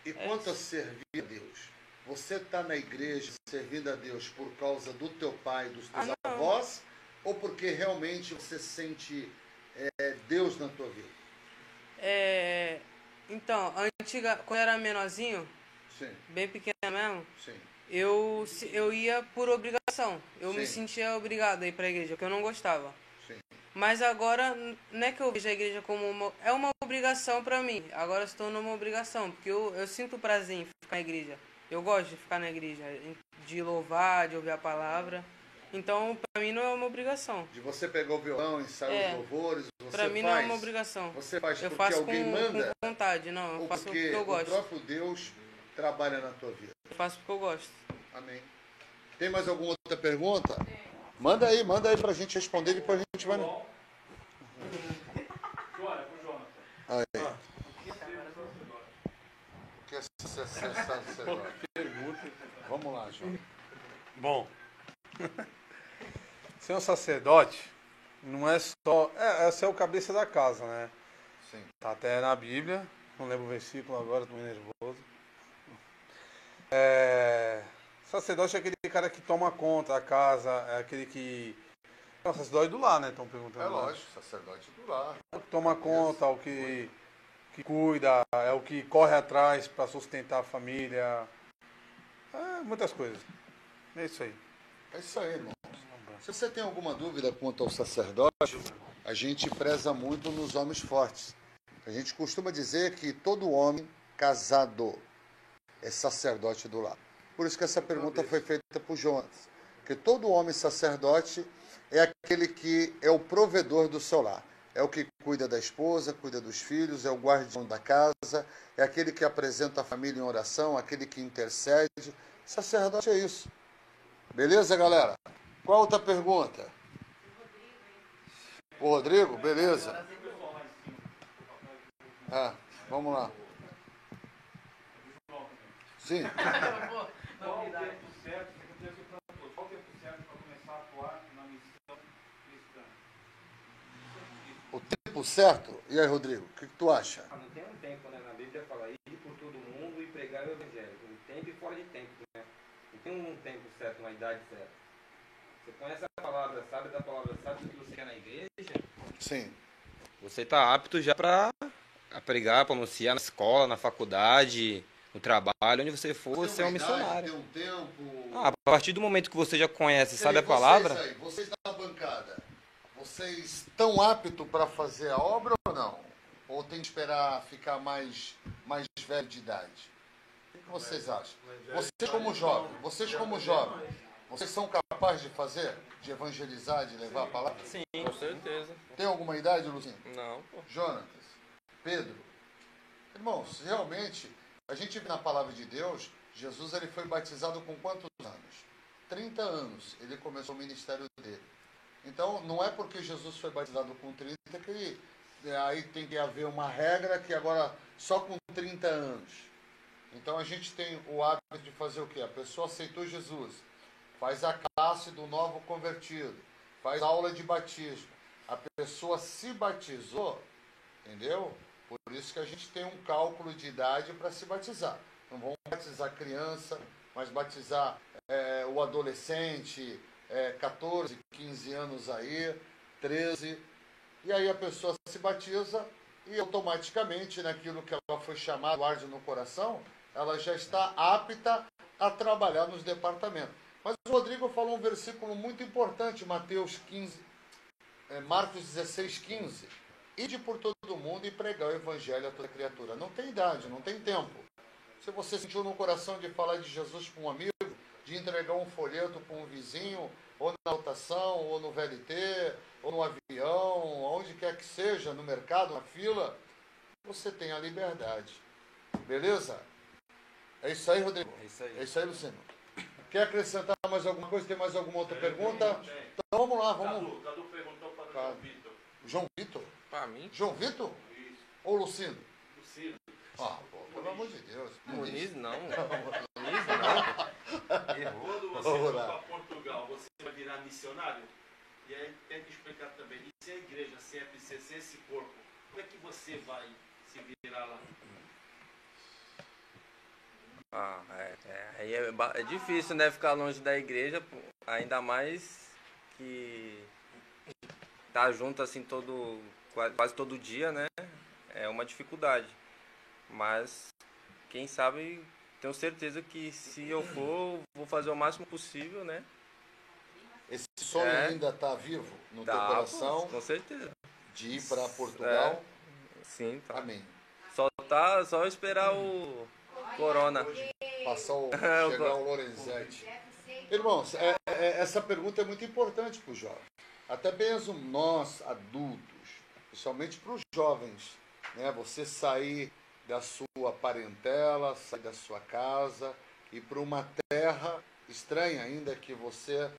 E quanto a servir a Deus? Você está na igreja servindo a Deus por causa do teu pai, dos teus avós? Ou porque realmente você sente Deus na tua vida? Então, quando eu era menorzinho, Sim. bem pequeno mesmo, Sim. eu ia por obrigação. Eu me Sim. sentia obrigado a ir pra igreja, porque eu não gostava. Sim. Mas agora, não é que eu vejo a igreja como é uma obrigação pra mim. Agora se tornou uma obrigação, porque eu sinto prazer em ficar na igreja. Eu gosto de ficar na igreja, de louvar, de ouvir a palavra. Então, pra mim não é uma obrigação. De você pegar o violão, ensaiar os louvores, você pra mim faz, não é uma obrigação. Você faz eu porque faço alguém manda? com vontade, não. Eu faço porque eu gosto. O próprio Deus trabalha na tua vida. Eu faço porque eu gosto. Amém. Tem mais alguma outra pergunta? Manda aí pra gente responder, depois a gente vai... Aí. O que é sacerdote? Pergunta. Vamos lá, João. Bom, ser um sacerdote não é só... essa é o cabeça da casa, né? Sim. Tá até na Bíblia, não lembro o versículo agora, tô meio nervoso. Sacerdote é aquele cara que toma conta da casa, é aquele que... É o sacerdote do lar, né? Estão perguntando. É lógico, sacerdote do lar. É o que toma conta, o que cuida, é o que corre atrás para sustentar a família. Muitas coisas. É isso aí. É isso aí, irmão. Se você tem alguma dúvida quanto ao sacerdote, a gente preza muito nos homens fortes. A gente costuma dizer que todo homem casado é sacerdote do lar. Por isso que essa pergunta foi feita por Jonas. Porque todo homem sacerdote é aquele que é o provedor do seu lar. É o que cuida da esposa, cuida dos filhos, é o guardião da casa, é aquele que apresenta a família em oração, aquele que intercede. Sacerdote é isso. Beleza, galera? Qual outra pergunta? O Rodrigo? Beleza. Vamos lá. Sim. Qual o tempo certo, qual o tempo certo para começar a atuar na missão cristã? O tempo certo? E aí, Rodrigo, o que tu acha? Não tem um tempo, né? Na Bíblia fala, ide por o evangélico, em tempo e fora de tempo, né? Não tem um tempo certo, uma idade certa. Você conhece a palavra, sabe da palavra, sabe do que você quer na igreja? Sim. Você está apto já para pregar, para anunciar na escola, na faculdade, no trabalho, onde você for, você é um missionário. Tem um tempo. A partir do momento que você já conhece, sabe a Vocês palavra? aí, vocês da bancada, vocês estão aptos para fazer a obra ou não? Ou tem que esperar ficar mais velho de idade? O que vocês acham? Vocês como jovens, vocês são capazes de fazer? De evangelizar, de levar a palavra? Sim, com certeza. Tem alguma idade, Lucinho? Não, pô. Jonatas, Pedro. Irmãos, realmente, a gente vê na palavra de Deus, Jesus ele foi batizado com quantos anos? 30 anos ele começou o ministério dele. Então, não é porque Jesus foi batizado com 30 que aí tem que haver uma regra que agora só com 30 anos. Então, a gente tem o hábito de fazer o quê? A pessoa aceitou Jesus, faz a classe do novo convertido, faz aula de batismo. A pessoa se batizou, entendeu? Por isso que a gente tem um cálculo de idade para se batizar. Não vamos batizar criança, mas batizar o adolescente, 14, 15 anos aí, 13. E aí a pessoa se batiza e automaticamente naquilo que ela foi chamada, arde no coração, ela já está apta a trabalhar nos departamentos. Mas o Rodrigo falou um versículo muito importante, Marcos 16, 15. Ide por todo mundo e pregar o evangelho a toda criatura. Não tem idade, não tem tempo. Se você sentiu no coração de falar de Jesus para um amigo, de entregar um folheto para um vizinho, ou na lotação, ou no VLT, ou no avião, onde quer que seja, no mercado, na fila, você tem a liberdade. Beleza? É isso aí, Rodrigo? É isso aí, Luciano. Quer acrescentar mais alguma coisa? Tem mais alguma outra pergunta? Então vamos lá, vamos. Cadu perguntou para o João Vitor. João Vitor? Para mim? João Vitor? Isso. Ou Lucino? Lucino. Ah, pô, pelo amor de Deus. Muniz não. Muniz não. Quando você for para Portugal, você vai virar missionário? E aí tem que explicar também. E se a igreja, se a FCC, se esse corpo, como é que você vai se virar lá? Aí é difícil, né, ficar longe da igreja, pô, ainda mais que tá junto assim quase todo dia, né? É uma dificuldade. Mas quem sabe, tenho certeza que se eu for, vou fazer o máximo possível, né? Esse sonho ainda está vivo no teu coração? Pô, com certeza. De ir para Portugal? Sim, tá. Amém. Só esperar o Corona. Chegar o Lorenzetti. Irmãos, essa pergunta é muito importante para os jovens. Até mesmo nós, adultos, principalmente para os jovens, né? Você sair da sua parentela, sair da sua casa, ir para uma terra estranha ainda que você,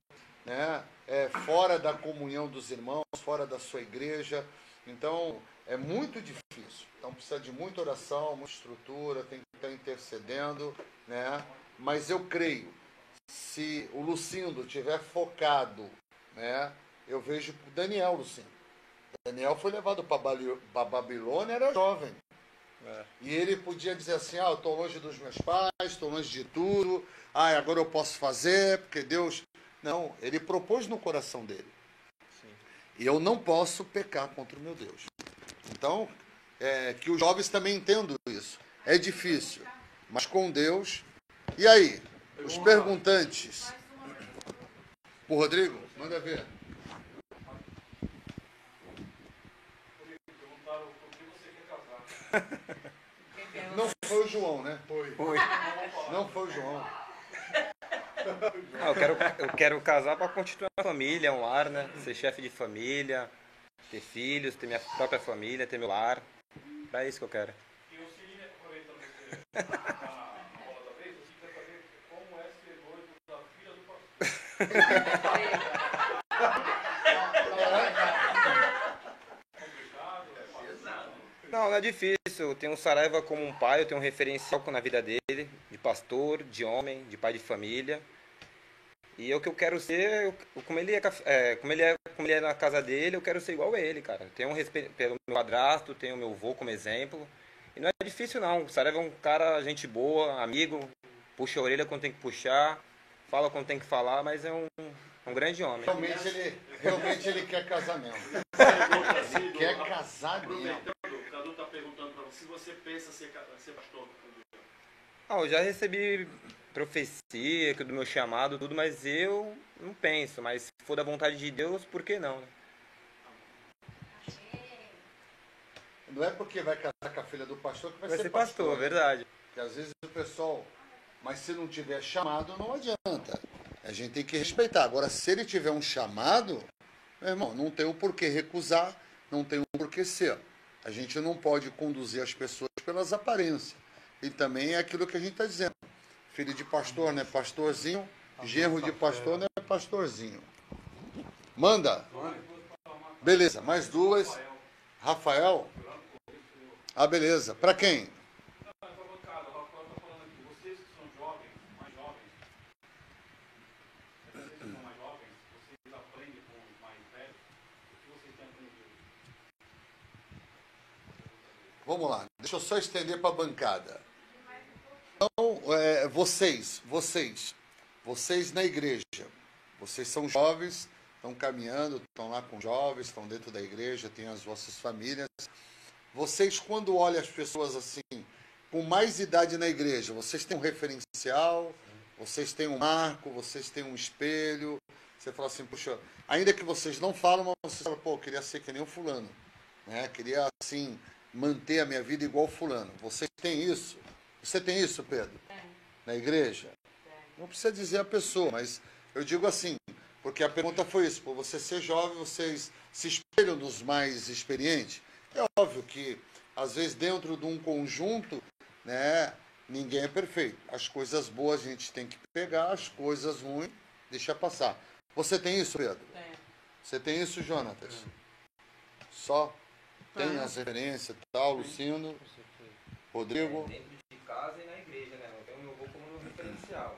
né, é fora da comunhão dos irmãos, fora da sua igreja. Então, é muito difícil. Então, precisa de muita oração, muita estrutura, tem que estar intercedendo, né? Mas eu creio, se o Lucindo tiver focado, né? Eu vejo o Daniel, Lucindo. Daniel foi levado para Babilônia, era jovem. E ele podia dizer assim, eu estou longe dos meus pais, estou longe de tudo, agora eu posso fazer, porque Deus... Não, ele propôs no coração dele. Sim. E eu não posso pecar contra o meu Deus. Então, que os jovens também entendam isso. É difícil, mas com Deus... E aí, os perguntantes? O Rodrigo, manda ver. Perguntaram por que você quer casar. Não foi o João, né? Foi. Não foi o João. Eu quero casar para constituir uma família, um lar, né? Ser chefe de família, ter filhos, ter minha própria família, ter meu lar. É isso que eu quero. E o Cine, aproveitando você a bola da vez, você quer saber como é ser noivo da filha do pastor. Não é difícil. Eu tenho o Saraiva como um pai, eu tenho um referencial na vida dele, de pastor, de homem, de pai de família. E o que eu quero ser, como ele é na casa dele, eu quero ser igual a ele, cara. Eu tenho um respeito pelo meu padrasto, tenho meu avô como exemplo. E não é difícil não, o Saraiva é um cara, gente boa, amigo, puxa a orelha quando tem que puxar, fala quando tem que falar, mas é um grande homem. Realmente ele quer casamento. Ele quer casamento. O Cadu está perguntando para você se você pensa ser pastor. Eu já recebi profecia do meu chamado, tudo, mas eu não penso. Mas se for da vontade de Deus, por que não? Né? Não é porque vai casar com a filha do pastor que vai ser pastor, verdade. Porque às vezes o pessoal... Mas se não tiver chamado, não adianta. A gente tem que respeitar. Agora, se ele tiver um chamado, meu irmão, não tem o porquê recusar, não tem o porquê ser. A gente não pode conduzir as pessoas pelas aparências. E também é aquilo que a gente está dizendo. Filho de pastor não é pastorzinho, genro de pastor não é pastorzinho. Manda. Beleza, mais duas. Rafael. Ah, beleza. Para quem? Vamos lá, deixa eu só estender para a bancada. Então, vocês na igreja, vocês são jovens, estão caminhando, estão lá com jovens, estão dentro da igreja, têm as vossas famílias. Vocês, quando olham as pessoas assim, com mais idade na igreja, vocês têm um referencial, vocês têm um marco, vocês têm um espelho. Você fala assim, puxa, ainda que vocês não falam, mas vocês falam, pô, eu queria ser que nem o fulano, né? Queria, assim, manter a minha vida igual o fulano. Vocês têm isso? Você tem isso, Pedro? Na igreja? Não precisa dizer a pessoa, mas eu digo assim, porque a pergunta foi isso, por você ser jovem, vocês se espelham nos mais experientes? É óbvio que, às vezes, dentro de um conjunto, né, ninguém é perfeito. As coisas boas a gente tem que pegar, as coisas ruins, deixa passar. Você tem isso, Pedro? Tenho. Você tem isso, Jonatas? Só tem as referências e tal, Lucino, Rodrigo? Dentro de casa e na igreja, né? Eu tenho meu avô como meu referencial.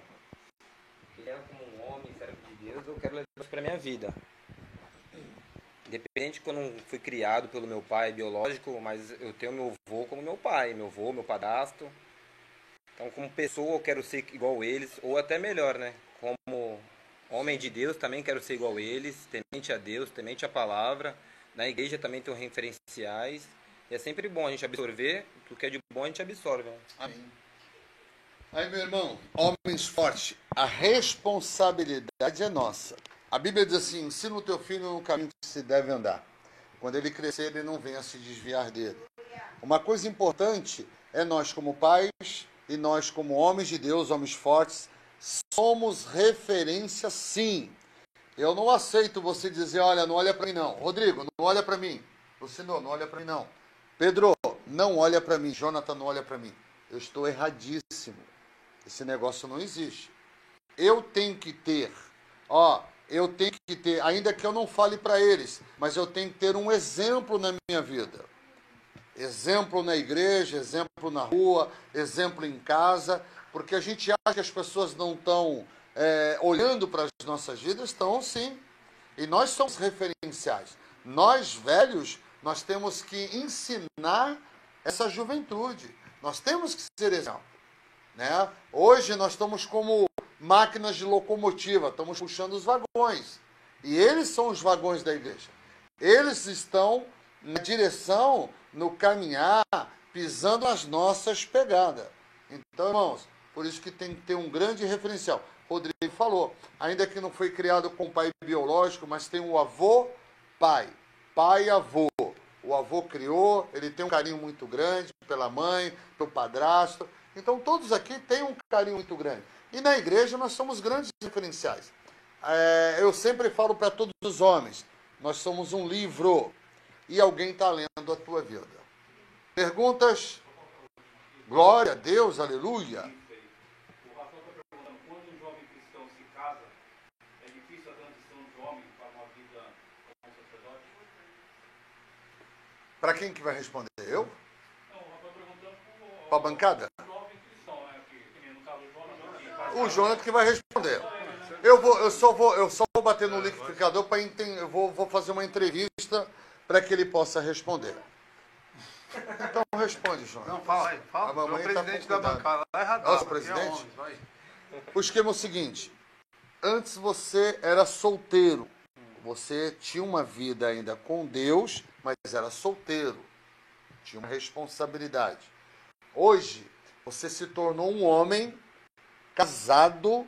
Ele era como um homem, servo de Deus, eu quero levar isso para minha vida. Independente que eu não fui criado pelo meu pai biológico, mas eu tenho meu avô como meu pai, meu avô, meu padrasto. Então, como pessoa, eu quero ser igual eles, ou até melhor, né? Como homem de Deus, também quero ser igual eles, temente a Deus, temente a palavra. Na igreja também tem referenciais. E é sempre bom a gente absorver, o que é de bom a gente absorve. Né? Amém. Aí, meu irmão, homens fortes, a responsabilidade é nossa. A Bíblia diz assim, ensina o teu filho no caminho que se deve andar. Quando ele crescer, ele não venha se desviar dele. Uma coisa importante é nós como pais e nós como homens de Deus, homens fortes, somos referência sim. Eu não aceito você dizer, olha, não olha para mim não. Rodrigo, não olha para mim. Luciano, não olha para mim não. Pedro, não olha para mim. Jonathan, não olha para mim. Eu estou erradíssimo. Esse negócio não existe. Eu tenho que ter, ainda que eu não fale para eles, mas eu tenho que ter um exemplo na minha vida. Exemplo na igreja, exemplo na rua, exemplo em casa, porque a gente acha que as pessoas não estão olhando para as nossas vidas, estão sim. E nós somos referenciais. Nós, velhos, nós temos que ensinar essa juventude. Nós temos que ser exemplo. Né? Hoje nós estamos como máquinas de locomotiva, estamos puxando os vagões. E eles são os vagões da igreja. Eles estão na direção, no caminhar, pisando as nossas pegadas. Então, irmãos, por isso que tem que ter um grande referencial. Rodrigo falou, ainda que não foi criado com pai biológico, mas tem o avô, pai. Pai e avô. O avô criou, ele tem um carinho muito grande pela mãe, pelo padrasto. Então, todos aqui têm um carinho muito grande. E na igreja nós somos grandes referenciais. Eu sempre falo para todos os homens, nós somos um livro e alguém está lendo a tua vida. Perguntas? Glória a Deus, aleluia. O Rafael está perguntando, quando um jovem cristão se casa, é difícil a transição de homem para uma vida como sacerdote? Para quem que vai responder? Eu? Não, o Rafael perguntando para a bancada? Jovem cristão, né? Que no caso do Jonas. O Jonathan que vai responder. Eu só vou bater no liquidificador para entender. Eu vou fazer uma entrevista para que ele possa responder. Então responde, João. Não, fala aí. Fala. A mamãe O presidente tá da bancada lá é radar. Nossa, presidente? O esquema é o seguinte. Antes você era solteiro. Você tinha uma vida ainda com Deus, mas era solteiro. Tinha uma responsabilidade. Hoje, você se tornou um homem casado.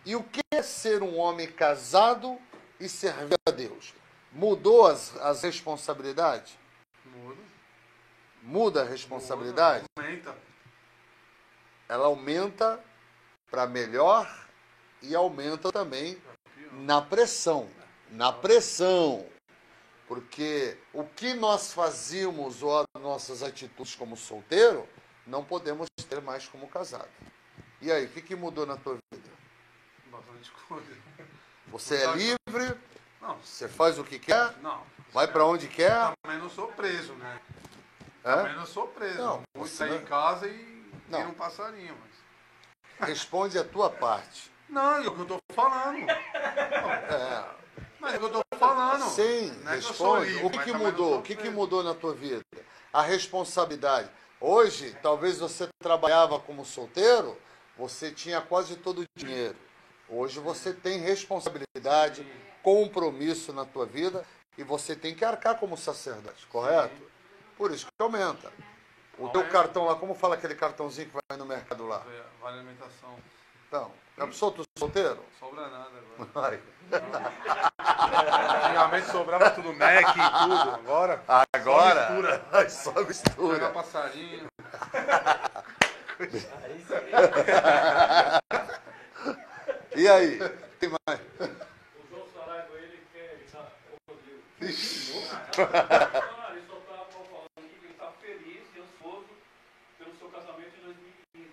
E o que é ser um homem casado e servir a Deus? Mudou as responsabilidades? Muda. Muda a responsabilidade? Aumenta. Ela aumenta para melhor e aumenta também na pressão. Na pressão. Porque o que nós fazíamos ou as nossas atitudes como solteiro, não podemos ter mais como casado. E aí, o que mudou na tua vida? Bastante coisa. Você é livre? Não. Você faz o que quer? Não. Vai para onde quer? Também não sou preso, né? Hã? Também não sou preso. Não, Vou você sair não- em casa e Não. ir um passarinho. Mas... Responde a tua parte. Não, é o que eu tô falando. É. Mas é o que eu tô falando. Sim, Não é que eu sou responde. livre, O que, mas que também não mudou? sou O que, que preso. mudou na tua vida? A responsabilidade. Hoje, talvez você trabalhava como solteiro, você tinha quase todo o dinheiro. Hoje você tem responsabilidade, compromisso na tua vida e você tem que arcar como sacerdote, correto? Por isso que aumenta. O teu cartão lá, como fala aquele cartãozinho que vai no mercado lá? Vale alimentação. Então, é solto solteiro? Sobra nada agora. Ai. Antigamente sobrava tudo Mac e tudo. Agora? Agora? Só mistura. Só Pegar mistura. passarinho. E aí? Tem mais? O João Saraiva, ele quer. Ele tá. Ô, Rodrigo. Ele só tá falando aqui que ele tá feliz e ansioso pelo seu casamento em 2015.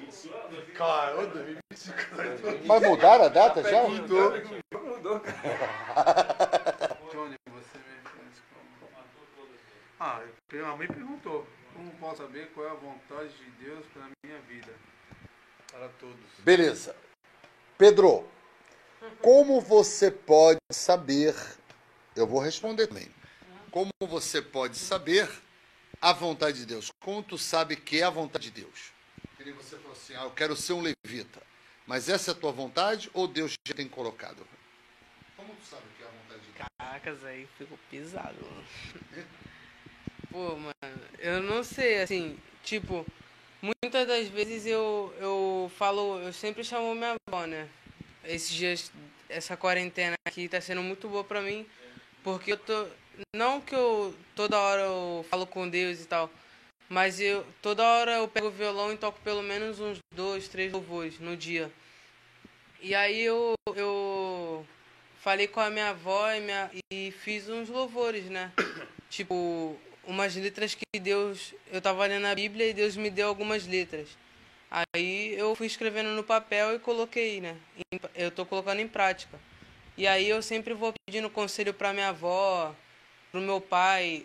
25 anos. Cara, 2025. Mas mudaram a data já? Mudou. Mudou, cara. Johnny, você me referência como... Ah, a mãe perguntou. Como posso saber qual é a vontade de Deus para a minha vida? Para todos. Beleza. Pedro, como você pode saber... Eu vou responder também. Como você pode saber a vontade de Deus? Como tu sabe que é a vontade de Deus? Queria você falou assim, eu quero ser um levita. Mas essa é a tua vontade ou Deus já tem colocado? Como tu sabe que é a vontade de Deus? Caracas, aí ficou pesado, mano. Pô, mano, eu não sei, assim, tipo, muitas das vezes eu falo, eu sempre chamo minha avó, né? Esses dias, essa quarentena aqui tá sendo muito boa pra mim, porque eu tô, não que eu toda hora eu falo com Deus e tal, mas toda hora eu pego o violão e toco pelo menos uns 2, 3 louvores no dia. E aí eu falei com a minha avó e fiz uns louvores, né? Tipo, umas letras que Deus... Eu tava lendo a Bíblia e Deus me deu algumas letras. Aí eu fui escrevendo no papel e coloquei, né? Eu tô colocando em prática. E aí eu sempre vou pedindo conselho pra minha avó, pro meu pai.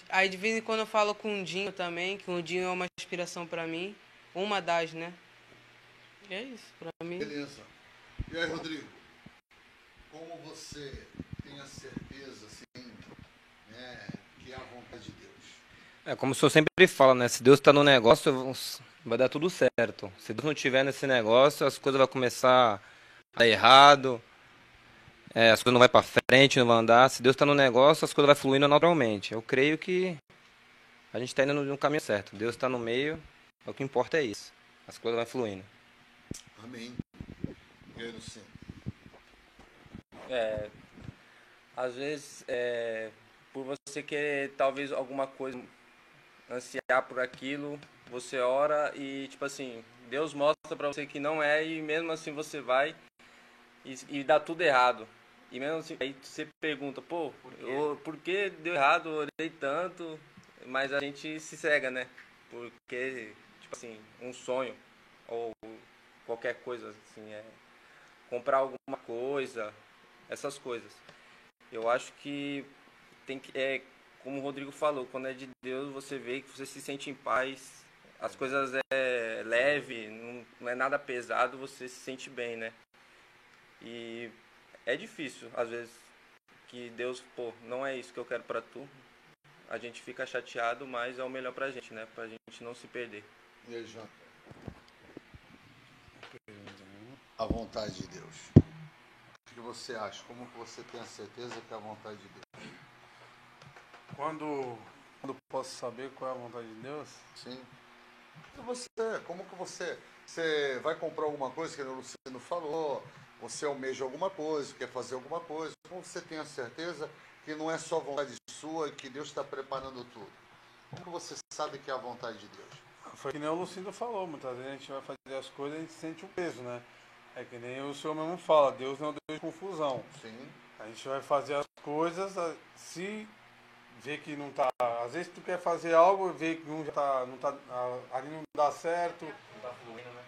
Aí de vez em quando eu falo com o Dinho também, que o Dinho é uma inspiração pra mim. Uma das, né? E é isso, pra mim. Beleza. E aí, Rodrigo? Como você tem a certeza, assim, né, que é a vontade de Deus? É como o senhor sempre fala, né? Se Deus está no negócio, vai dar tudo certo. Se Deus não estiver nesse negócio, as coisas vão começar a dar errado. As coisas não vão para frente, não vão andar. Se Deus está no negócio, as coisas vão fluindo naturalmente. Eu creio que a gente está indo no caminho certo. Deus está no meio, o que importa é isso. As coisas vão fluindo. Amém. E aí, Luciano? Às vezes, por você querer talvez alguma coisa, ansiar por aquilo, você ora e, tipo assim, Deus mostra pra você que não é e mesmo assim você vai e dá tudo errado. E mesmo assim, aí você pergunta, pô, por que deu errado, eu orei tanto, mas a gente se cega, né? Porque, tipo assim, um sonho ou qualquer coisa, assim, comprar alguma coisa, essas coisas. Eu acho que tem que, como o Rodrigo falou, quando é de Deus, você vê que você se sente em paz, as coisas é leve, não é nada pesado, você se sente bem, né? E é difícil, às vezes, que Deus, pô, não é isso que eu quero pra tu. a gente fica chateado, mas é o melhor pra gente, né? Pra gente não se perder. E aí, João? A vontade de Deus. O que você acha? Como que você tem a certeza que é a vontade de Deus? Quando posso saber qual é a vontade de Deus? Sim. Como que você vai comprar alguma coisa que o Luciano falou, você almeja alguma coisa, quer fazer alguma coisa, como você tem a certeza que não é só vontade sua e que Deus está preparando tudo? Como que você sabe que é a vontade de Deus? Foi que nem o Lucindo falou, muitas vezes a gente vai fazer as coisas e a gente sente um peso, né? É que nem o senhor mesmo fala, Deus não é um Deus de confusão. Sim. A gente vai fazer as coisas, se vê que não tá. Às vezes tu quer fazer algo e vê que ali não dá certo,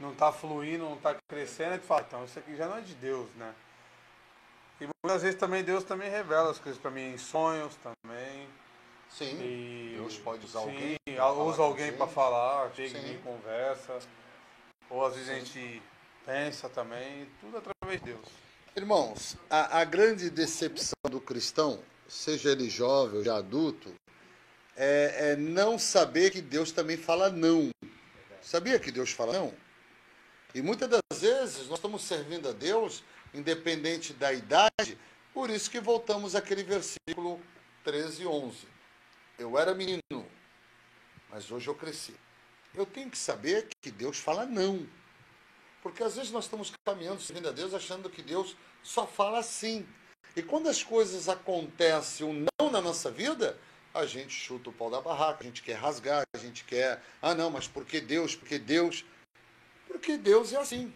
não tá fluindo, não tá crescendo, e tu fala, então isso aqui já não é de Deus, né? E muitas vezes também Deus também revela as coisas para mim em sonhos também. Sim. E, Deus pode usar sim, alguém. Usa alguém para falar, chega Sim. em conversa. Ou às vezes a gente pensa também, tudo através de Deus. Irmãos, a grande decepção do cristão, seja ele jovem ou já adulto, é não saber que Deus também fala não. Sabia que Deus fala não? E muitas das vezes nós estamos servindo a Deus, independente da idade, por isso que voltamos àquele versículo 13 e 11. Eu era menino, mas hoje eu cresci. Eu tenho que saber que Deus fala não. Porque às vezes nós estamos caminhando, servindo a Deus, achando que Deus só fala sim. E quando as coisas acontecem um não na nossa vida, a gente chuta o pau da barraca, a gente quer rasgar, a gente quer... Ah, não, mas por que Deus? Porque Deus... Porque Deus é assim.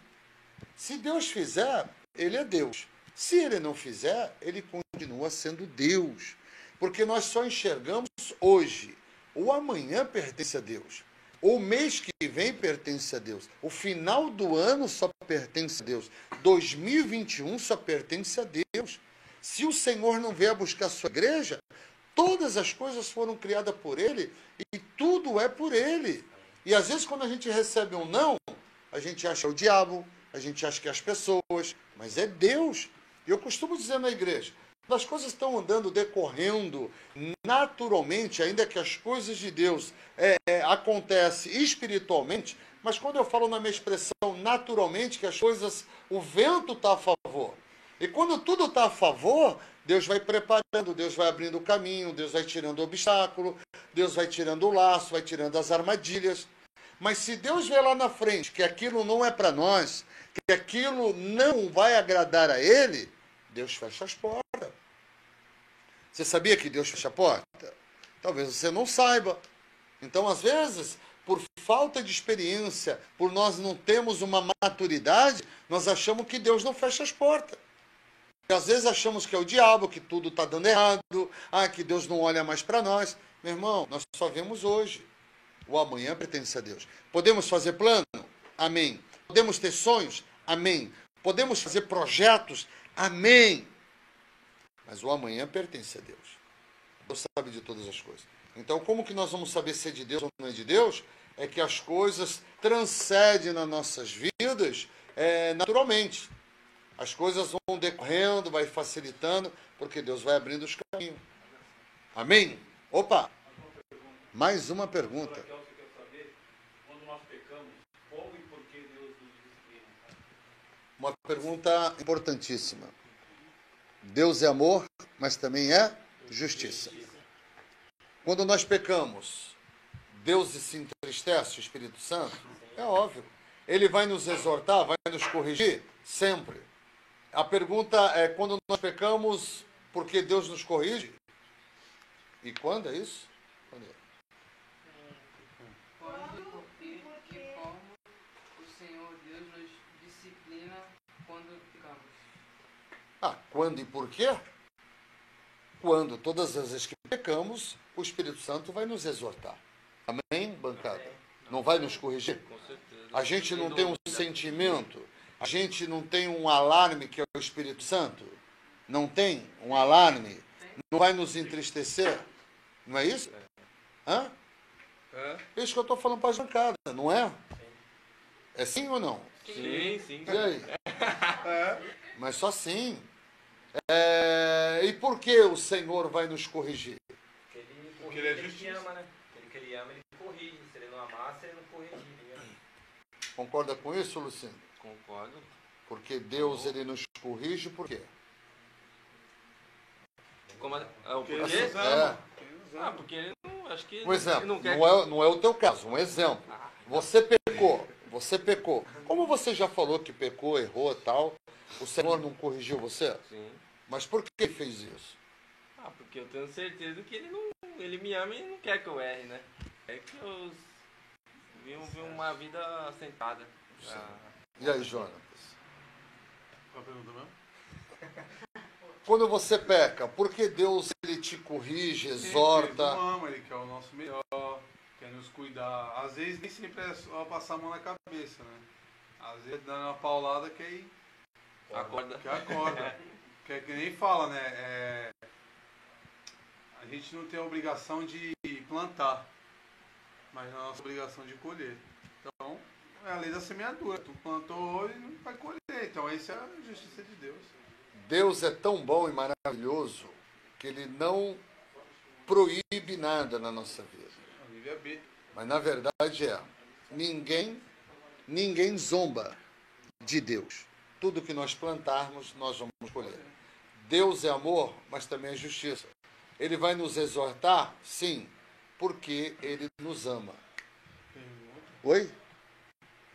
Se Deus fizer, Ele é Deus. Se Ele não fizer, Ele continua sendo Deus. Porque nós só enxergamos hoje. O amanhã pertence a Deus. O mês que vem pertence a Deus. O final do ano só pertence a Deus. 2021 só pertence a Deus. Se o Senhor não vier buscar a sua igreja, todas as coisas foram criadas por Ele e tudo é por Ele. E às vezes quando a gente recebe um não, a gente acha o diabo, a gente acha que é as pessoas, mas é Deus. E eu costumo dizer na igreja, as coisas estão andando, decorrendo naturalmente, ainda que as coisas de Deus acontecem espiritualmente, mas quando eu falo na minha expressão naturalmente, que as coisas, o vento está a favor. E quando tudo está a favor, Deus vai preparando, Deus vai abrindo o caminho, Deus vai tirando o obstáculo, Deus vai tirando o laço, vai tirando as armadilhas. Mas se Deus vê lá na frente que aquilo não é para nós, que aquilo não vai agradar a Ele, Deus fecha as portas. Você sabia que Deus fecha a porta? Talvez você não saiba. Então, às vezes, por falta de experiência, por nós não termos uma maturidade, nós achamos que Deus não fecha as portas. E às vezes achamos que é o diabo, que tudo está dando errado, que Deus não olha mais para nós. Meu irmão, nós só vemos hoje. O amanhã pertence a Deus. Podemos fazer plano? Amém. Podemos ter sonhos? Amém. Podemos fazer projetos? Amém. Mas o amanhã pertence a Deus. Deus sabe de todas as coisas. Então, como que nós vamos saber se é de Deus ou não é de Deus? É que as coisas transcendem nas nossas vidas naturalmente. As coisas vão decorrendo, vai facilitando, porque Deus vai abrindo os caminhos. Amém? Opa! Mais uma pergunta. Uma pergunta importantíssima. Deus é amor, mas também é justiça. Quando nós pecamos, Deus se entristece, o Espírito Santo? É óbvio. Ele vai nos exortar, vai nos corrigir? Sempre. A pergunta é, quando nós pecamos, por que Deus nos corrige? E quando é isso? Quando é? Quando e que forma o Senhor Deus nos disciplina quando pecamos? Quando e por quê? Quando todas as vezes que pecamos, o Espírito Santo vai nos exortar. Amém, bancada? Não vai nos corrigir? Com certeza. A gente não tem um sentimento, a gente não tem um alarme que é o Espírito Santo? Não tem um alarme? Não vai nos entristecer? Não é isso? Hã? É isso que eu estou falando para as bancadas, não é? É sim ou não? Sim, sim. E aí? Mas só sim. E por que o Senhor vai nos corrigir? Porque ele é ele justiça. ama, né? Aquele que ele ama, ele corrige. Se ele não amasse, ele não corrigiria. Concorda com isso, Luciano? Concordo. Porque Deus, ele nos corrige por quê? Como é o Porque porquê? ele nos ama. Ah, porque ele não. Acho que Um exemplo, ele não quer. não é o teu caso, um exemplo. Você pecou. Como você já falou que pecou, errou e tal, o Senhor não corrigiu você? Sim. Mas por que ele fez isso? Ah, porque eu tenho certeza que ele não. Ele me ama e não quer que eu erre, né? É que eu vivo uma vida assentada. E aí, Jonas? Qual a pergunta mesmo? Quando você peca, por que Deus ele te corrige, Ele exorta? não ama, ele quer o nosso melhor, quer nos cuidar. Às vezes nem sempre é só passar a mão na cabeça, né? Às vezes dando uma paulada que aí Acorda. que é que nem fala, né? A gente não tem a obrigação de plantar, mas é a nossa obrigação de colher. Então, é a lei da semeadura. Tu plantou hoje e não vai colher. Então, essa é a justiça de Deus. Deus é tão bom e maravilhoso que ele não proíbe nada na nossa vida. A livre-arbítrio. Mas na verdade ninguém zomba de Deus. Tudo que nós plantarmos, nós vamos colher. Deus é amor, mas também é justiça. Ele vai nos exortar? Sim, porque ele nos ama. Pergunta. Oi?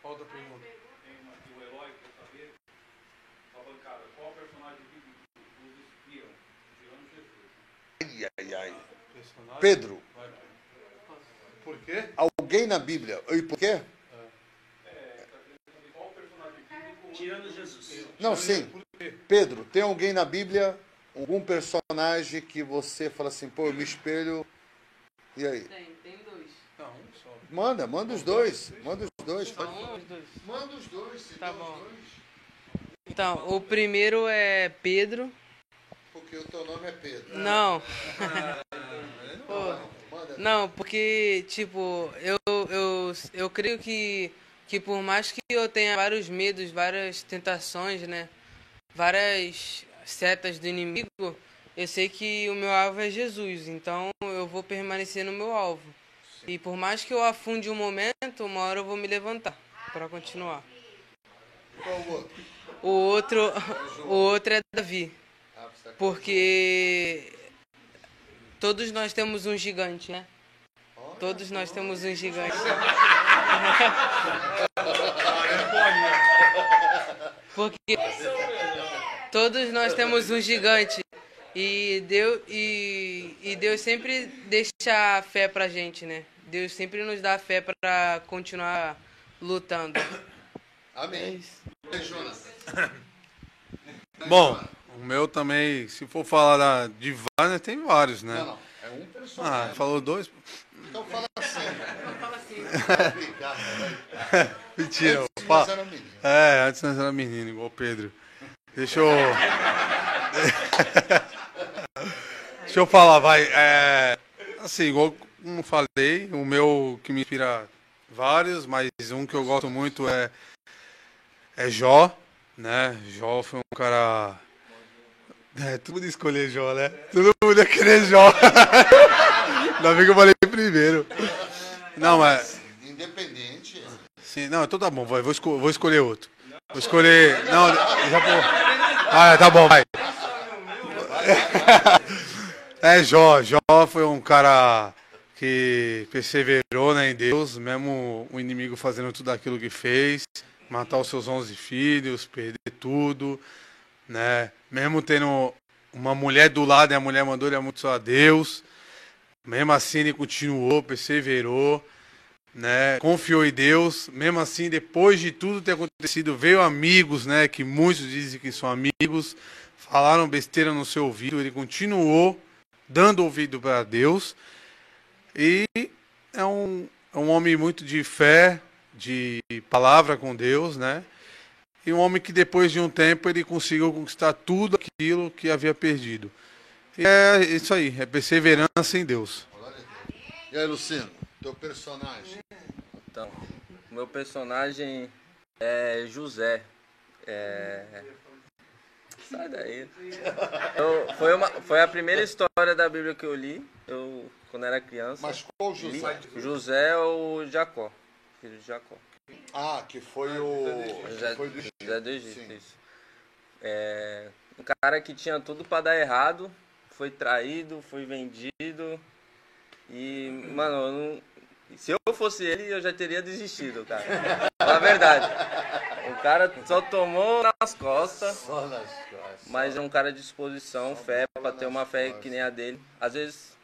Qual da pergunta? Tem uma aqui, o Eloy quer saber, sua bancada, qual personagem bíblico nos inspiram, tirando Jesus? Ai. Personagem? Pedro. Vai, Pedro. Por quê? Alguém na Bíblia. E por quê? Qual personagem bíblico Tirando Jesus. Não, sim. Pedro, tem alguém na Bíblia, algum personagem que você fala assim, pô, eu me espelho. E aí? Tem dois. Não, só. Manda os dois. Manda os dois. Só um ou os dois? Manda os dois. se Tá der os bom. dois. Então, o primeiro é Pedro. Porque o teu nome é Pedro. Não. Pô, Manda. não, porque, tipo, eu creio que por mais que eu tenha vários medos, várias tentações, né? Várias setas do inimigo, eu sei que o meu alvo é Jesus. Então, eu vou permanecer no meu alvo. E por mais que eu afunde um momento, uma hora eu vou me levantar para continuar. Qual o outro? O outro é Davi. Porque todos nós temos um gigante, né? Todos nós temos um gigante. Porque todos nós temos um gigante. E Deus sempre deixa a fé pra gente, né? Deus sempre nos dá fé pra continuar lutando. Amém. E aí, Jonas? Bom, o meu também, se for falar de vários, tem vários, né? Não. É um personagem. Ah, falou dois? Então fala assim. Fala assim. Mentira. Antes nós era menino. Antes nós era menino, igual o Pedro. Deixa eu... Deixa eu falar, vai. Assim, igual como falei, o meu que me inspira vários, mas um que eu gosto muito é Jó, né? Jó foi um cara... todo mundo escolher Jó, né? Todo mundo ia querer Jó. Ainda bem que eu falei primeiro. Não, mas... Independente. Sim, não, então tá bom, vai, vou escolher outro. Vou escolher... Não, já pô... tá bom, vai. Jó foi um cara que perseverou, né, em Deus, mesmo o inimigo fazendo tudo aquilo que fez, matar os seus 11 filhos, perder tudo, né, mesmo tendo uma mulher do lado e a mulher mandou ele muito a Deus, mesmo assim ele continuou, perseverou, né, confiou em Deus, mesmo assim depois de tudo ter acontecido, veio amigos, né, que muitos dizem que são amigos, falaram besteira no seu ouvido, ele continuou dando ouvido para Deus e é um homem muito de fé, de palavra com Deus, né? E um homem que depois de um tempo ele conseguiu conquistar tudo aquilo que havia perdido. E é isso aí, é perseverança em Deus. E aí, Luciano, teu personagem? Então, o meu personagem é José. Sai daí. Foi a primeira história da Bíblia que eu li, quando era criança. Mas qual José? José é o Jacó, filho de Jacó. Ah, que foi o... José do Egito, isso. Um cara que tinha tudo pra dar errado, foi traído, foi vendido. E, mano, se eu fosse ele, eu já teria desistido, cara. Fala a verdade. O cara só tomou nas costas. Só nas costas. Mas é um cara de disposição, fé, pra ter uma fé que nem a dele. Às vezes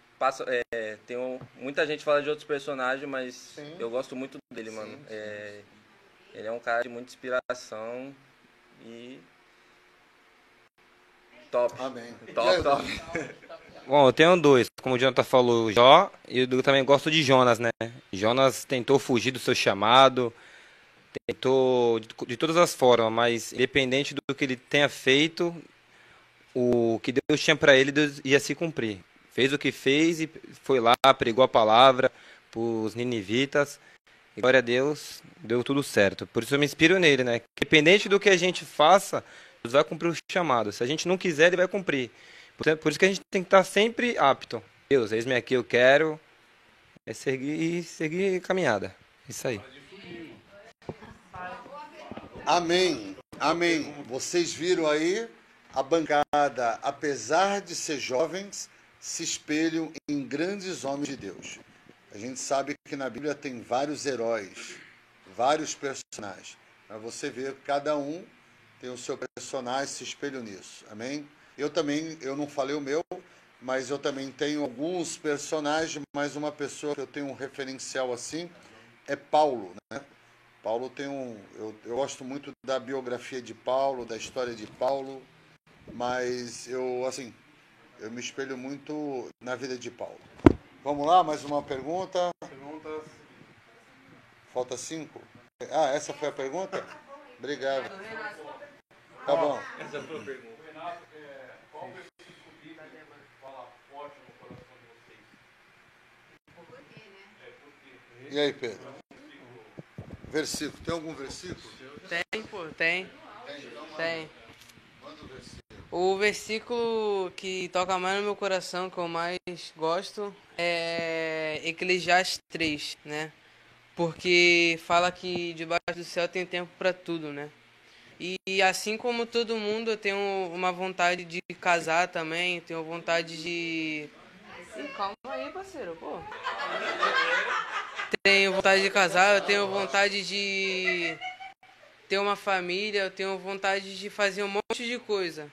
muita gente fala de outros personagens, mas sim, eu gosto muito dele, mano. Ele é um cara de muita inspiração e top. Amém. Top. Bom, eu tenho dois. Como o Jonathan falou, Jó, e eu também gosto de Jonas, né? Jonas tentou fugir do seu chamado, tentou de todas as formas, mas independente do que ele tenha feito, o que Deus tinha para ele, Deus ia se cumprir. Fez o que fez e foi lá, pregou a palavra para os ninivitas. E glória a Deus, deu tudo certo. Por isso eu me inspiro nele, né? Independente do que a gente faça, Deus vai cumprir o chamado. Se a gente não quiser, ele vai cumprir. Por isso que a gente tem que estar sempre apto. Deus, eis-me aqui, eu quero seguir caminhada. Isso aí. Amém. Amém. Vocês viram aí a bancada, apesar de ser jovens, se espelham em grandes homens de Deus. A gente sabe que na Bíblia tem vários heróis, vários personagens. Para você ver, cada um tem o seu personagem, se espelham nisso. Amém? Eu não falei o meu, mas eu também tenho alguns personagens, mas uma pessoa que eu tenho um referencial assim é Paulo, né? Paulo tem eu gosto muito da biografia de Paulo, da história de Paulo, mas eu me espelho muito na vida de Paulo. Vamos lá, mais uma pergunta. Perguntas. Falta 5? Ah, essa foi a pergunta? Obrigado. Tá bom. Essa foi a pergunta. Renato, qual o versículo bíblico fala forte no coração de vocês? Por quê, né? Por quê? E aí, Pedro? Versículo. Tem algum versículo? Tem, pô, tem. Tem. Manda o versículo. O versículo que toca mais no meu coração, que eu mais gosto, é Eclesiastes 3, né? Porque fala que debaixo do céu tem tempo para tudo, né? E assim como todo mundo, eu tenho uma vontade de casar também, tenho vontade de... Calma aí, parceiro, pô. Tenho vontade de casar, eu tenho vontade de ter uma família, eu tenho vontade de fazer um monte de coisa.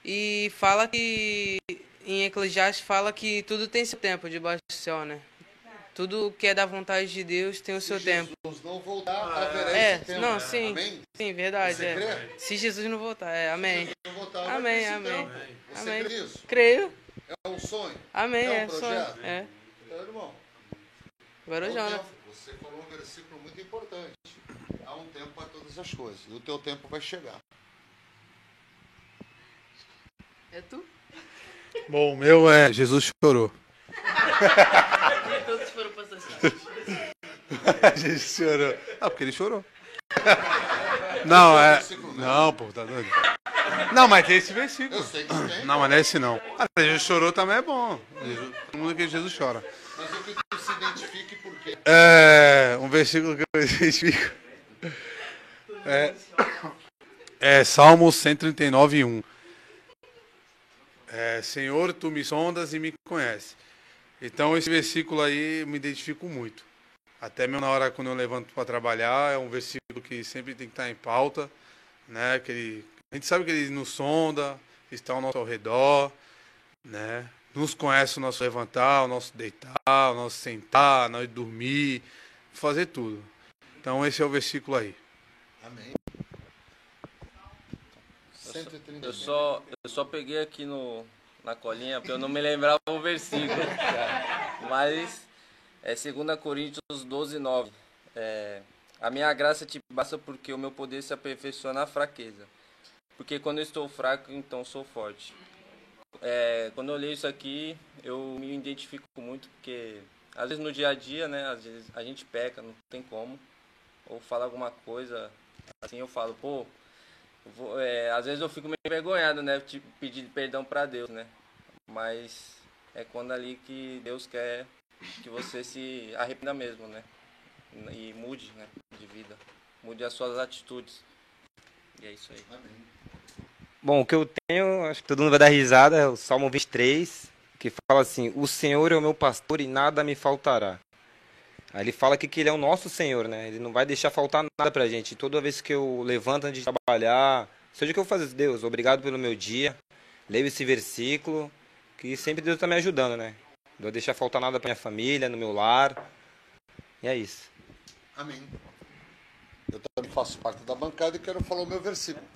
E fala que, em Eclesiastes, fala que tudo tem seu tempo debaixo do céu, né? Tudo que é da vontade de Deus tem o seu tempo. Se Jesus não voltar, haverá esse tempo. Não, sim. Amém? Sim, verdade. Você crê? Se Jesus não voltar, amém. Se Jesus não voltar, Amém, vai ter esse amém. tempo. Você Amém. crê nisso? Creio. É um sonho? Amém, É um é projeto? sonho. É. Então, irmão, Agora o Jonathan. você falou um versículo muito importante. Há um tempo para todas as coisas. E o teu tempo vai chegar. É tu? Bom, o meu é Jesus chorou. Todos foram para Jesus chorou. Ah, porque ele chorou. Não, Não, pô, tá doido. Não, mas tem esse versículo. Eu sei que tem. Não, mas não é esse não. Ah, Jesus chorou também é bom. Todo mundo que Jesus chora. Mas eu quero que tu se identifique por quê? Um versículo que eu identifico. É Salmo 139, 1. Senhor, tu me sondas e me conheces. Então esse versículo aí eu me identifico muito. Até mesmo na hora quando eu levanto para trabalhar, é um versículo que sempre tem que estar em pauta, né? A gente sabe que ele nos sonda, está ao nosso redor, né? Nos conhece o nosso levantar, o nosso deitar, o nosso sentar, nós dormir, fazer tudo. Então esse é o versículo aí. Amém. Eu só peguei aqui na colinha porque eu não me lembrava o versículo. Mas é 2 Coríntios 12, 9. A minha graça te basta porque o meu poder se aperfeiçoa na fraqueza. Porque quando eu estou fraco, então sou forte. Quando eu leio isso aqui, eu me identifico muito porque às vezes no dia a dia, né, às vezes a gente peca, não tem como. Ou fala alguma coisa, assim eu falo, pô, às vezes eu fico meio envergonhado, né? Tipo, pedir perdão para Deus, né? Mas é quando ali que Deus quer que você se arrependa mesmo, né? E mude, né? De vida. Mude as suas atitudes. E é isso aí. Bom, o que eu tenho, acho que todo mundo vai dar risada, é o Salmo 23, que fala assim: o Senhor é o meu pastor e nada me faltará. Aí ele fala que ele é o nosso Senhor, né? Ele não vai deixar faltar nada pra gente. Toda vez que eu levanto antes de trabalhar, seja o que eu faço, Deus, obrigado pelo meu dia, leio esse versículo, que sempre Deus tá me ajudando, né? Não vai deixar faltar nada pra minha família, no meu lar. E é isso. Amém. Eu também faço parte da bancada e quero falar o meu versículo.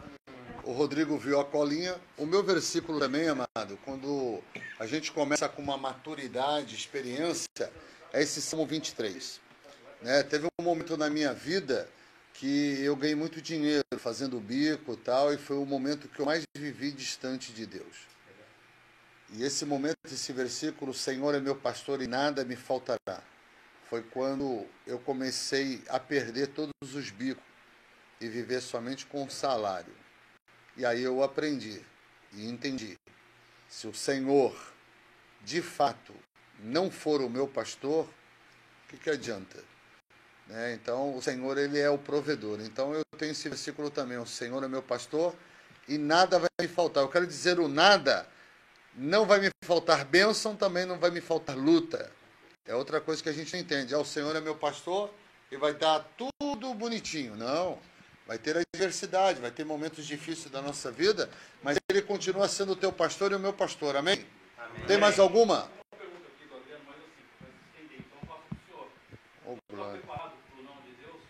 O Rodrigo viu a colinha. O meu versículo também, amado, quando a gente começa com uma maturidade, experiência, é esse Salmo 23. Né? Teve um momento na minha vida que eu ganhei muito dinheiro fazendo bico e tal, e foi o momento que eu mais vivi distante de Deus. E esse momento, esse versículo, o Senhor é meu pastor e nada me faltará, foi quando eu comecei a perder todos os bicos e viver somente com salário. E aí eu aprendi e entendi. Se o Senhor, de fato, não for o meu pastor, o que adianta? Né? Então, o Senhor, ele é o provedor. Então, eu tenho esse versículo também. O Senhor é meu pastor e nada vai me faltar. Eu quero dizer o nada, não vai me faltar bênção, também não vai me faltar luta. É outra coisa que a gente não entende. O Senhor é meu pastor e vai dar tudo bonitinho. Não. Vai ter adversidade, vai ter momentos difíceis da nossa vida, mas ele continua sendo o teu pastor e o meu pastor. Amém? Amém. Tem mais alguma? Uma pergunta aqui do Adriano, mas assim, para se estender. Então, eu faço para o senhor. Está preparado para o não de Deus?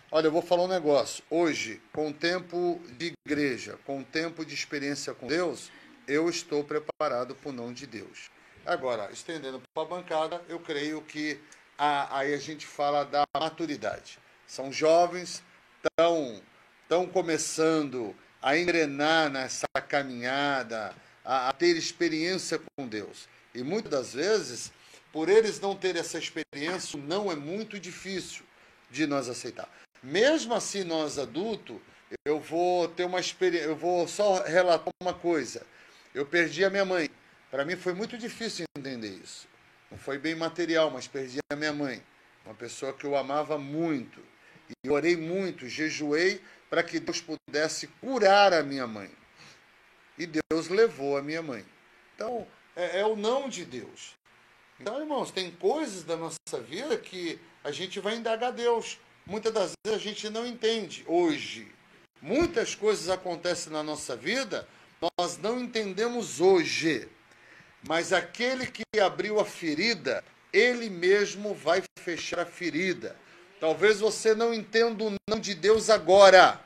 Olha, eu vou falar um negócio. Hoje, com tempo de igreja, com tempo de experiência com Deus, eu estou preparado para o não de Deus. Agora, estendendo para a bancada, eu creio que aí a gente fala da maturidade. São jovens, estão começando a engrenar nessa caminhada, a ter experiência com Deus. E muitas das vezes, por eles não terem essa experiência, não é muito difícil de nós aceitar. Mesmo assim, nós adultos, eu vou ter uma experiência, eu vou só relatar uma coisa. Eu perdi a minha mãe. Para mim foi muito difícil entender isso. Não foi bem material, mas perdi a minha mãe. Uma pessoa que eu amava muito. E orei muito, jejuei para que Deus pudesse curar a minha mãe. E Deus levou a minha mãe. Então, é o não de Deus. Então, irmãos, tem coisas da nossa vida que a gente vai indagar a Deus. Muitas das vezes a gente não entende hoje. Muitas coisas acontecem na nossa vida, nós não entendemos hoje. Mas aquele que abriu a ferida, ele mesmo vai fechar a ferida. Talvez você não entenda o não de Deus agora,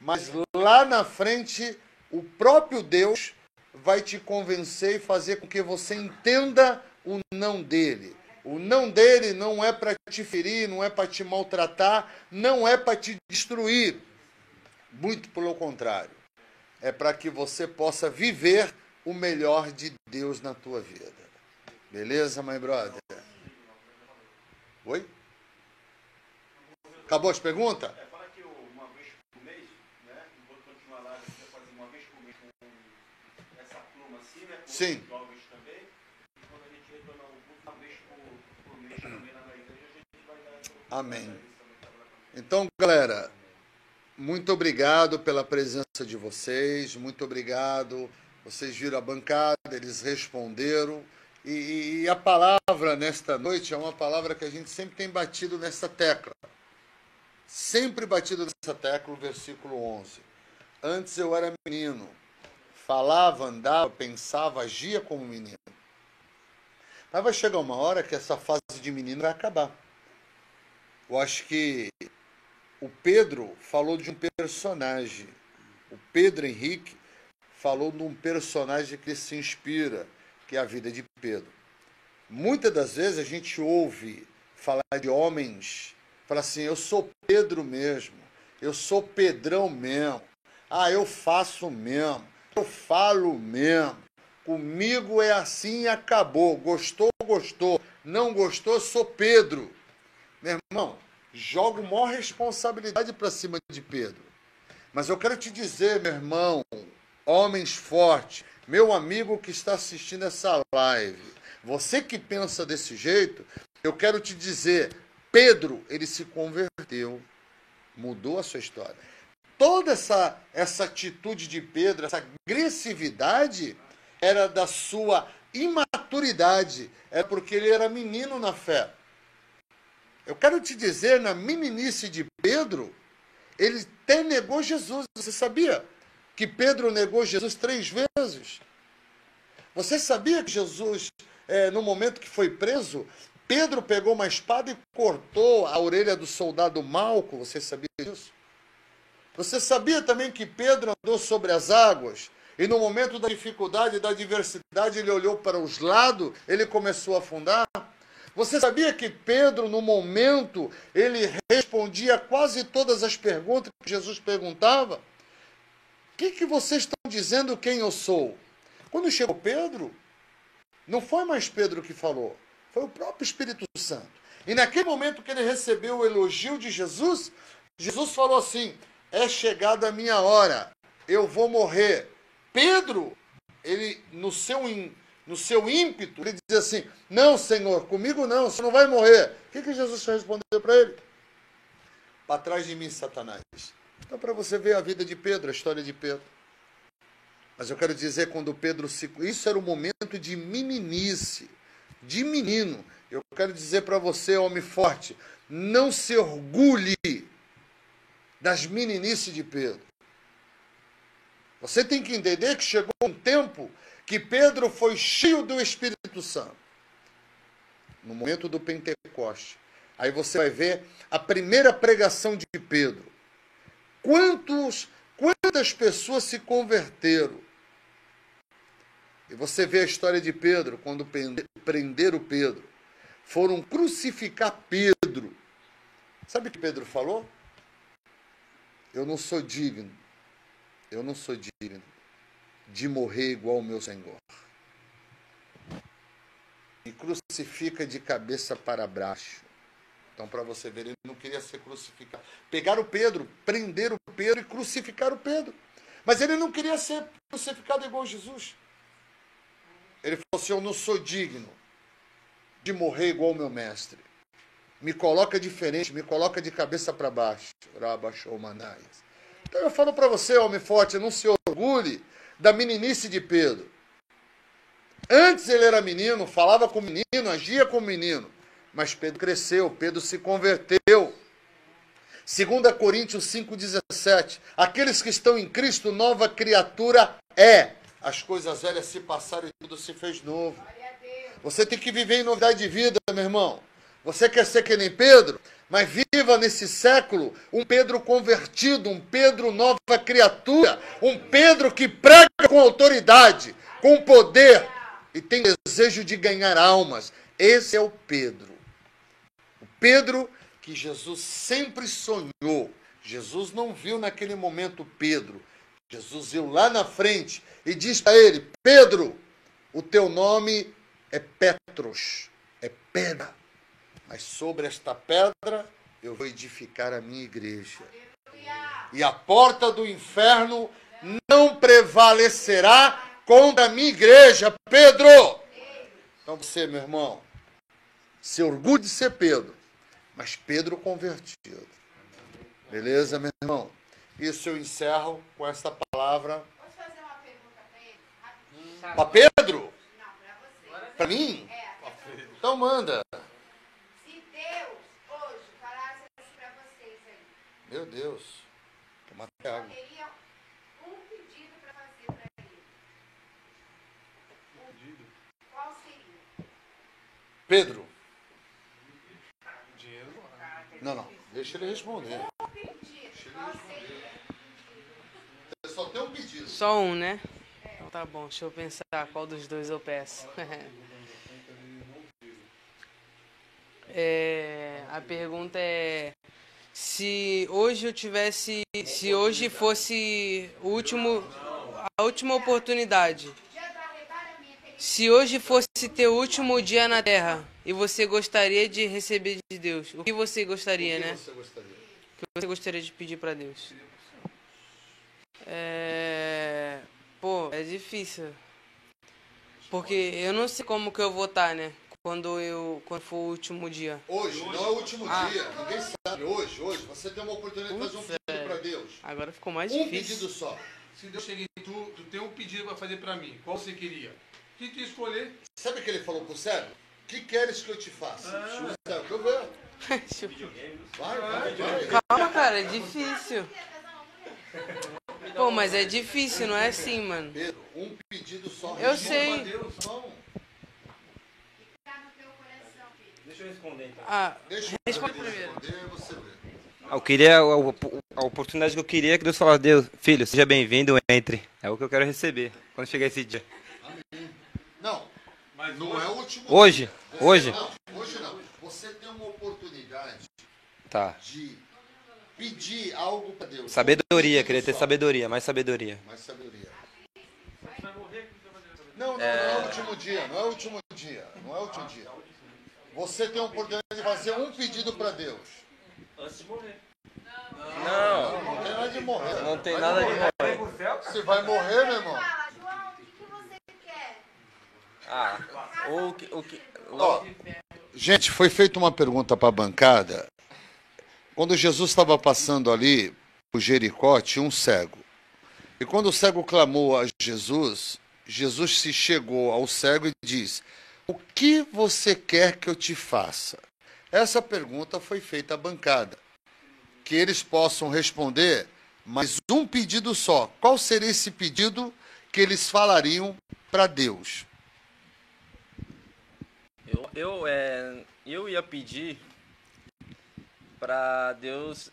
mas lá na frente, o próprio Deus vai te convencer e fazer com que você entenda o não dele. O não dele não é para te ferir, não é para te maltratar, não é para te destruir. Muito pelo contrário. É para que você possa viver o melhor de Deus na tua vida. Beleza, my brother? Oi? Acabou as perguntas? Fala que uma vez por mês, né? Vou continuar lá, você vai fazer uma vez por mês com essa turma assim, né? Com Sim. os jovens também. E quando a gente retornar o curso, uma vez por mês também lá na igreja, a gente vai dar... Amém. Então, galera, muito obrigado pela presença de vocês, muito obrigado. Vocês viram a bancada, eles responderam. E a palavra nesta noite é uma palavra que a gente sempre tem batido nessa tecla. Sempre batido nessa tecla, o versículo 11. Antes eu era menino, falava, andava, pensava, agia como menino. Mas vai chegar uma hora que essa fase de menino vai acabar. Eu acho que o Pedro falou de um personagem. O Pedro Henrique falou de um personagem que se inspira, que é a vida de Pedro. Muitas das vezes a gente ouve falar de homens, fala assim, eu sou Pedro mesmo, eu sou Pedrão mesmo, eu faço mesmo, eu falo mesmo, comigo é assim e acabou, gostou, gostou, não gostou, sou Pedro. Meu irmão, joga a maior responsabilidade para cima de Pedro. Mas eu quero te dizer, meu irmão, homens fortes, meu amigo que está assistindo essa live, você que pensa desse jeito, eu quero te dizer, Pedro, ele se converteu, mudou a sua história. Toda essa atitude de Pedro, essa agressividade, era da sua imaturidade, é porque ele era menino na fé. Eu quero te dizer, na meninice de Pedro, ele até negou Jesus. Você sabia que Pedro negou Jesus 3 vezes? Você sabia que Jesus, no momento que foi preso, Pedro pegou uma espada e cortou a orelha do soldado Malco? Você sabia disso? Você sabia também que Pedro andou sobre as águas e no momento da dificuldade, da adversidade, ele olhou para os lados, ele começou a afundar? Você sabia que Pedro, no momento, ele respondia quase todas as perguntas que Jesus perguntava? O que vocês estão dizendo quem eu sou? Quando chegou Pedro, não foi mais Pedro que falou, foi o próprio Espírito Santo. E naquele momento que ele recebeu o elogio de Jesus, Jesus falou assim, é chegada a minha hora, eu vou morrer. Pedro, ele no seu ímpeto, ele diz assim, não, Senhor, comigo não, você não vai morrer. O que Jesus respondeu para ele? Para trás de mim, Satanás. Então, para você ver a vida de Pedro, a história de Pedro. Mas eu quero dizer, quando Pedro isso era um momento de meninice, de menino. Eu quero dizer para você, homem forte, não se orgulhe das meninices de Pedro. Você tem que entender que chegou um tempo que Pedro foi cheio do Espírito Santo. No momento do Pentecoste. Aí você vai ver a primeira pregação de Pedro. Quantas pessoas se converteram? E você vê a história de Pedro, quando prenderam Pedro. Foram crucificar Pedro. Sabe o que Pedro falou? Eu não sou digno de morrer igual ao meu Senhor. E crucifica de cabeça para baixo. Então, para você ver, ele não queria ser crucificado. Pegaram Pedro, prenderam Pedro e crucificaram Pedro. Mas ele não queria ser crucificado igual a Jesus. Ele falou assim, eu não sou digno de morrer igual ao meu mestre. Me coloca diferente, me coloca de cabeça para baixo. Então eu falo para você, homem forte, não se orgulhe da meninice de Pedro. Antes ele era menino, falava com menino, agia como menino. Mas Pedro cresceu, Pedro se converteu. 2 Coríntios 5,17. Aqueles que estão em Cristo, nova criatura é. As coisas velhas se passaram e tudo se fez novo. Você tem que viver em novidade de vida, meu irmão. Você quer ser que nem Pedro? Mas viva nesse século um Pedro convertido, um Pedro nova criatura, um Pedro que prega com autoridade, com poder e tem desejo de ganhar almas. Esse é o Pedro. O Pedro que Jesus sempre sonhou. Jesus não viu naquele momento Pedro. Jesus viu lá na frente e disse a ele, Pedro, o teu nome é Petros, é pedra. Mas sobre esta pedra eu vou edificar a minha igreja. E a porta do inferno não prevalecerá contra a minha igreja, Pedro. Então você, meu irmão, se orgulhe de ser Pedro, mas Pedro convertido. Beleza, meu irmão? Isso eu encerro com essa palavra. Posso fazer uma pergunta para ele? Rapidinho. Para Pedro? Não, para você. Para mim? É, Então manda. se Deus hoje falasse assim para vocês aí, Meu Deus. Toma água. teria um pedido para fazer para ele. Qual seria? Pedro. Dinheiro Não. Deixa ele responder. Um pedido. Qual seria? Você só tem um pedido. Só um, né? Então tá bom, deixa eu pensar qual dos dois eu peço. A pergunta é se hoje fosse a última oportunidade. Se hoje fosse teu último dia na Terra e você gostaria de receber de Deus, o que você gostaria, né? Você gostaria? O que você gostaria de pedir para Deus? Pô, é difícil. Porque eu não sei como que eu vou estar, né? Quando for o último dia. Hoje, não é o último dia, ninguém sabe. Hoje, você tem uma oportunidade de fazer um pedido para Deus. Agora ficou mais Um difícil. pedido só. Se Deus chega em tu tem um pedido para fazer para mim. Qual você queria? O que tu ia escolher? Sabe o que ele falou pro cego? O que queres que eu te faça? O cego, deixa eu ver. Vai. Calma, cara, é difícil. Pô, mas é difícil, não é assim, mano. Pedro, um pedido só. Eu sei. Não. Deixa eu responder então. Deixa eu responde responder, primeiro. você vê. Eu queria, a oportunidade que eu queria é que Deus falasse, Deus, filho, seja bem-vindo, entre. É o que eu quero receber quando chegar esse dia. Não, mas não é o último Hoje? dia. Hoje? Não, hoje não. Você tem uma oportunidade Tá. de pedir algo para Deus. Sabedoria, queria ter sabedoria, mais sabedoria. Mais sabedoria. Não é o último dia, não é o último dia, não é o último dia. Você tem a oportunidade de fazer um pedido para Deus. Antes de morrer. Não, Não tem nada de morrer. não tem nada de morrer. Você vai morrer, meu irmão? Fala, João, o que você quer? Ah, o que... Ó, gente, foi feita uma pergunta para a bancada. Quando Jesus estava passando ali por Jericó, tinha um cego. E quando o cego clamou a Jesus, Jesus se chegou ao cego e disse: o que você quer que eu te faça? Essa pergunta foi feita à bancada. Que eles possam responder, mas um pedido só. Qual seria esse pedido que eles falariam para Deus? Eu ia pedir para Deus,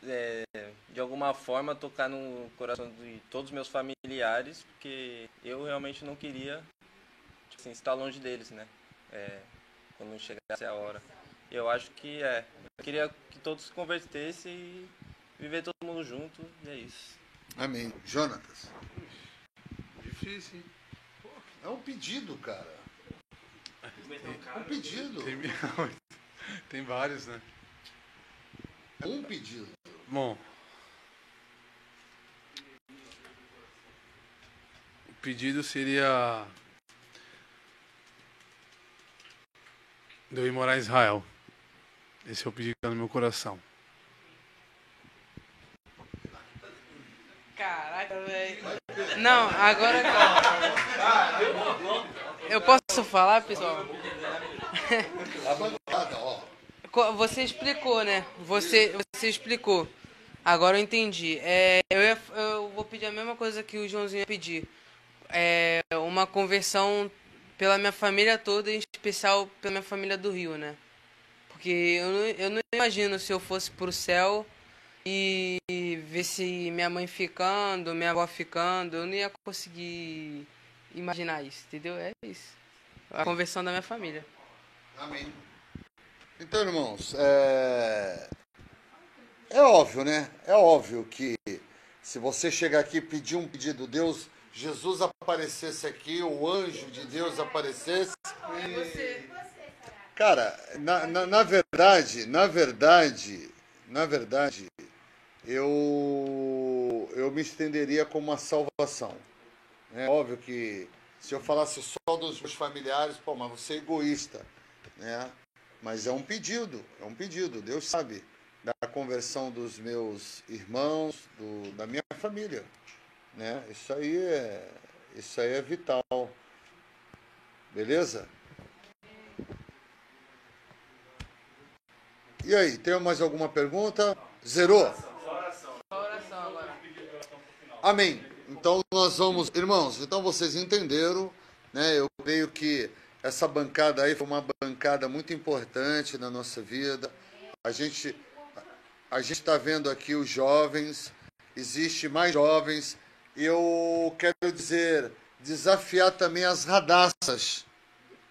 de alguma forma, tocar no coração de todos os meus familiares, porque eu realmente não queria, tipo assim, estar longe deles, né? Quando chegasse a hora. Eu acho que eu queria que todos se convertessem e viver todo mundo junto, e é isso. Amém. Jonatas? Difícil, hein? É um pedido, cara. Um pedido. Tem vários, né? Um pedido. Bom, o pedido seria de eu ir morar em Israel. Esse é o pedido que está no meu coração. Caraca, velho. Não, agora. Eu posso falar, pessoal? A bancada, ó. Você explicou, né? Você explicou. Agora eu entendi. Eu vou pedir a mesma coisa que o Joãozinho ia pedir. Uma conversão pela minha família toda, em especial pela minha família do Rio, né? Porque eu não imagino se eu fosse pro céu e ver se minha mãe ficando, minha avó ficando, eu não ia conseguir imaginar isso, entendeu? É isso. A conversão da minha família. Amém. Então, irmãos, é óbvio, né? É óbvio que se você chegar aqui e pedir um pedido, Deus, Jesus aparecesse aqui, o anjo de Deus aparecesse. Cara, na verdade, eu me estenderia como uma salvação. É óbvio que se eu falasse só dos meus familiares, pô, mas você é egoísta, né? Mas é um pedido. Deus sabe da conversão dos meus irmãos, da minha família, né? Isso aí é vital. Beleza? E aí, tem mais alguma pergunta? Zerou? Oração agora. Amém. Então nós vamos, irmãos, então vocês entenderam, né? Eu creio que essa bancada aí foi uma bancada muito importante na nossa vida. A gente está vendo aqui os jovens, existe mais jovens. Eu quero desafiar também as radaças,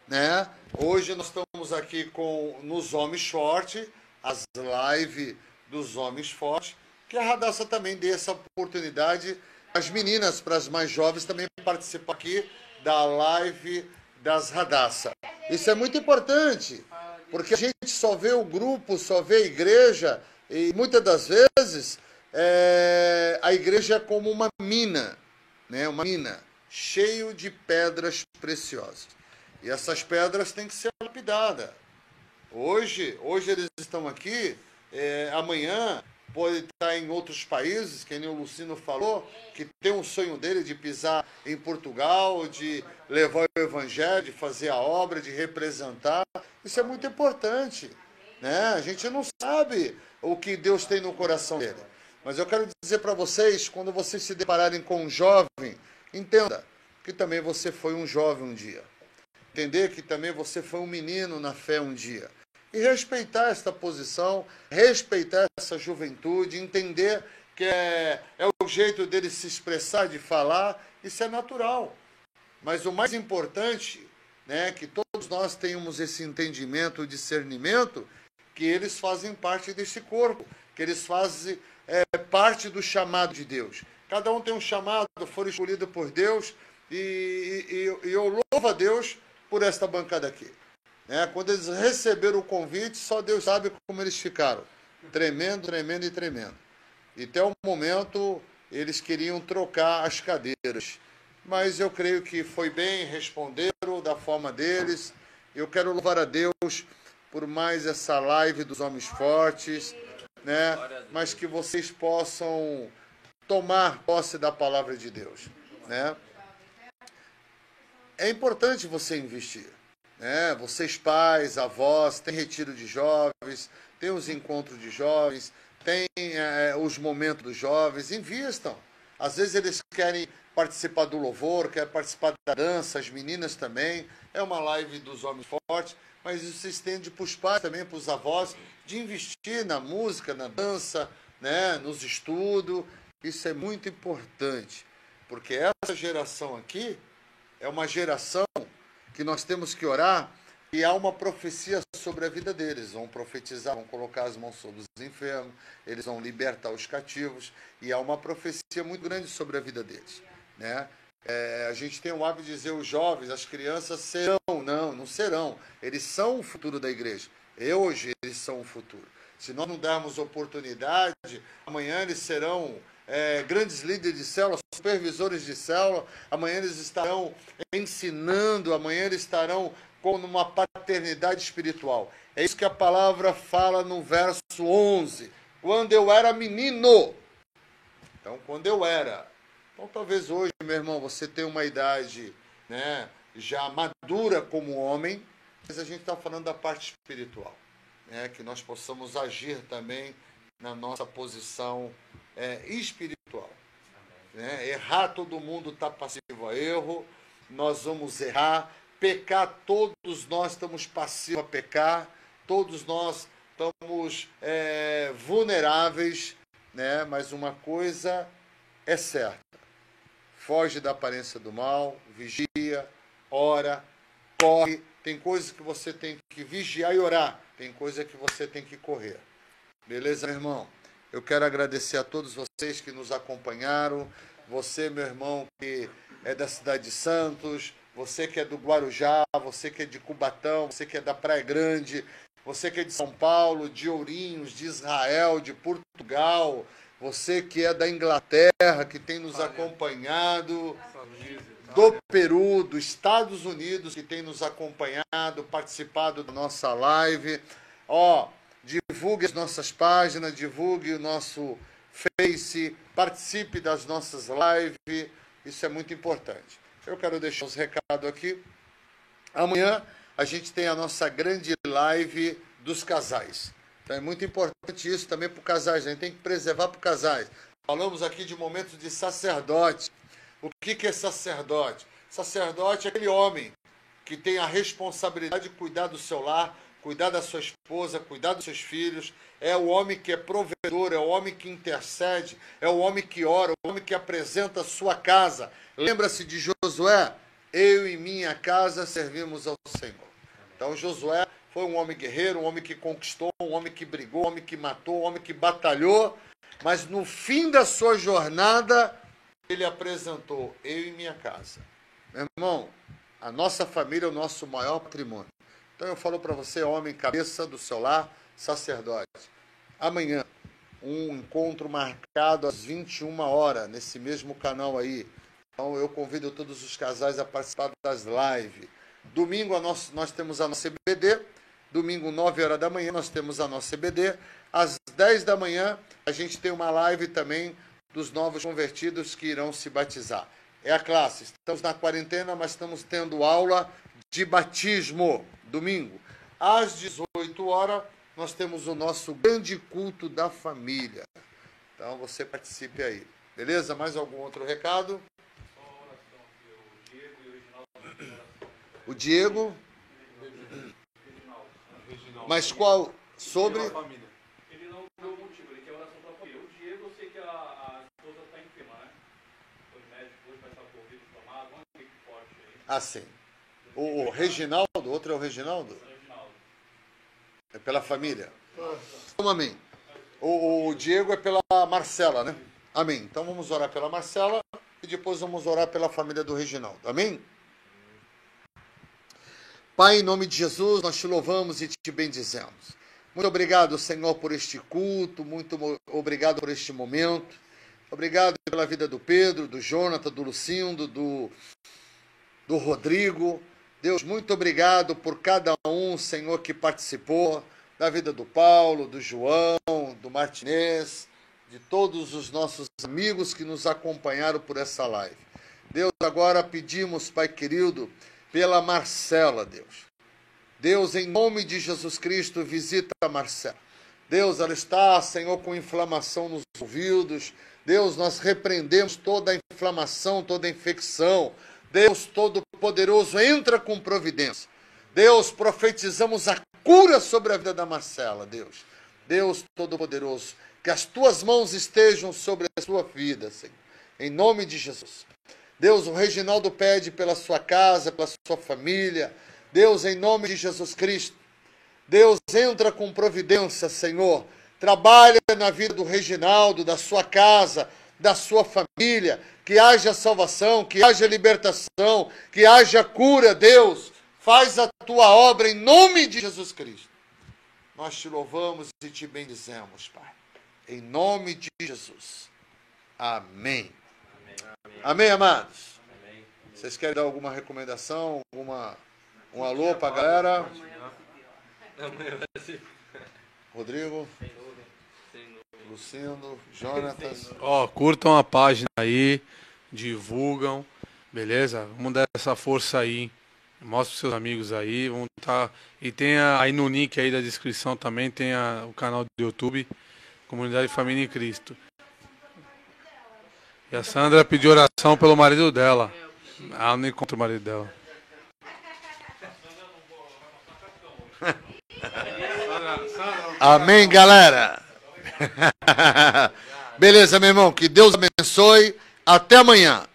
né? Hoje nós estamos aqui nos Homens Fortes, as lives dos Homens Fortes, que a Radassa também dê essa oportunidade às meninas, para as mais jovens, também participar aqui da live das Radassa. Isso é muito importante, porque a gente só vê o grupo, só vê a igreja, e muitas das vezes a igreja é como uma mina, né? Uma mina cheio de pedras preciosas. E essas pedras têm que ser lapidadas. Hoje eles estão aqui, amanhã pode estar em outros países, que nem o Lucino falou, que tem um sonho dele de pisar em Portugal, de levar o evangelho, de fazer a obra, de representar. Isso é muito importante, né? A gente não sabe o que Deus tem no coração dele. Mas eu quero dizer para vocês, quando vocês se depararem com um jovem, entenda que também você foi um jovem um dia. Entender que também você foi um menino na fé um dia. E respeitar esta posição, respeitar essa juventude, entender que é o jeito dele se expressar, de falar, isso é natural. Mas o mais importante, né, que todos nós tenhamos esse entendimento, discernimento, que eles fazem parte desse corpo, que eles fazem parte do chamado de Deus. Cada um tem um chamado, foram escolhidos por Deus, e eu louvo a Deus por esta bancada aqui. Quando eles receberam o convite, só Deus sabe como eles ficaram. Tremendo, tremendo e tremendo. E até o momento, eles queriam trocar as cadeiras. Mas eu creio que foi bem, responderam da forma deles. Eu quero louvar a Deus por mais essa live dos homens fortes, né? Mas que vocês possam tomar posse da palavra de Deus, né? É importante você investir. Vocês pais, avós, tem retiro de jovens, tem os encontros de jovens, tem os momentos dos jovens, invistam. Às vezes eles querem participar do louvor, querem participar da dança, as meninas também. É uma live dos homens fortes, mas isso se estende para os pais também, para os avós, de investir na música, na dança, né, nos estudos. Isso é muito importante, porque essa geração aqui é uma geração que nós temos que orar, e há uma profecia sobre a vida deles. Vão profetizar, vão colocar as mãos sobre os enfermos, eles vão libertar os cativos, e há uma profecia muito grande sobre a vida deles, né? A gente tem o hábito de dizer os jovens, as crianças serão. Não serão. Eles são o futuro da igreja. Hoje eles são o futuro. Se nós não darmos oportunidade, amanhã eles serão grandes líderes de célula, supervisores de célula, amanhã eles estarão ensinando, amanhã eles estarão com uma paternidade espiritual. É isso que a palavra fala no verso 11. Quando eu era menino. Então, quando eu era. Então, talvez hoje, meu irmão, você tenha uma idade, né, já madura como homem, mas a gente está falando da parte espiritual, né, que nós possamos agir também na nossa posição espiritual. Né? Errar, todo mundo está passivo a erro, nós vamos errar. Pecar, todos nós estamos passivos a pecar, todos nós estamos vulneráveis, né? Mas uma coisa é certa: foge da aparência do mal, vigia, ora, corre. Tem coisas que você tem que vigiar e orar, tem coisa que você tem que correr. Beleza, meu irmão? Eu quero agradecer a todos vocês que nos acompanharam. Você, meu irmão, que é da cidade de Santos, você que é do Guarujá, você que é de Cubatão, você que é da Praia Grande, você que é de São Paulo, de Ourinhos, de Israel, de Portugal, você que é da Inglaterra, que tem nos acompanhado, do Peru, dos Estados Unidos, que tem nos acompanhado, participado da nossa live. Divulgue as nossas páginas, divulgue o nosso Face, participe das nossas lives, isso é muito importante. Eu quero deixar os recados aqui. Amanhã a gente tem a nossa grande live dos casais. Então é muito importante isso também para os casais, a gente tem que preservar para os casais. Falamos aqui de momentos de sacerdote. O que é sacerdote? Sacerdote é aquele homem que tem a responsabilidade de cuidar do seu lar, cuidar da sua esposa, cuidar dos seus filhos. É o homem que é provedor, é o homem que intercede, é o homem que ora, é o homem que apresenta a sua casa. Lembra-se de Josué? Eu e minha casa servimos ao Senhor. Então Josué foi um homem guerreiro, um homem que conquistou, um homem que brigou, um homem que matou, um homem que batalhou, mas no fim da sua jornada, ele apresentou: eu e minha casa. Meu irmão, a nossa família é o nosso maior patrimônio. Então eu falo para você, homem, cabeça do seu lar, sacerdote. Amanhã, um encontro marcado às 21 horas, nesse mesmo canal aí. Então eu convido todos os casais a participar das lives. Domingo nós temos a nossa EBD, domingo 9 horas da manhã nós temos a nossa EBD. Às 10 da manhã a gente tem uma live também dos novos convertidos que irão se batizar. É a classe, estamos na quarentena, mas estamos tendo aula de batismo, domingo. Às 18 horas, nós temos o nosso grande culto da família. Então, você participe aí. Beleza? Mais algum outro recado? O Diego? Mas qual? Sobre? Ele não deu motivo, ele quer oração para a família. O Diego, eu sei que a esposa está enferma, né? Foi médico, hoje vai estar com o ouvido inflamado, um pico forte aí. Ah, sim. O Reginaldo, o outro é o Reginaldo? É pela família? Amém. O Diego é pela Marcela, né? Amém. Então vamos orar pela Marcela e depois vamos orar pela família do Reginaldo. Amém? Pai, em nome de Jesus, nós te louvamos e te bendizemos. Muito obrigado, Senhor, por este culto, muito obrigado por este momento. Obrigado pela vida do Pedro, do Jonathan, do Lucindo, do Rodrigo. Deus, muito obrigado por cada um, Senhor, que participou da vida do Paulo, do João, do Martinez, de todos os nossos amigos que nos acompanharam por essa live. Deus, agora pedimos, Pai querido, pela Marcela, Deus. Deus, em nome de Jesus Cristo, visita a Marcela. Deus, ela está, Senhor, com inflamação nos ouvidos. Deus, nós repreendemos toda a inflamação, toda a infecção. Deus Todo-Poderoso, entra com providência. Deus, profetizamos a cura sobre a vida da Marcela, Deus. Deus Todo-Poderoso, que as tuas mãos estejam sobre a sua vida, Senhor. Em nome de Jesus. Deus, o Reginaldo pede pela sua casa, pela sua família. Deus, em nome de Jesus Cristo. Deus, entra com providência, Senhor. Trabalha na vida do Reginaldo, da sua casa, da sua família. Que haja salvação, que haja libertação, que haja cura, Deus. Faz a tua obra em nome de Jesus Cristo. Nós te louvamos e te bendizemos, Pai. Em nome de Jesus. Amém. Amém, amados? Amém. Vocês querem dar alguma recomendação? Um alô para a galera? Rodrigo? Lucindo? Jonatas? Curtam a página aí, divulgam, beleza? Vamos dar essa força aí. Mostra os seus amigos aí. Vamos e tem aí no link aí da descrição também, tem o canal do YouTube, Comunidade Família em Cristo. E a Sandra pediu oração pelo marido dela. Ela não encontra o marido dela. Amém, galera? Beleza, meu irmão. Que Deus abençoe. Até amanhã.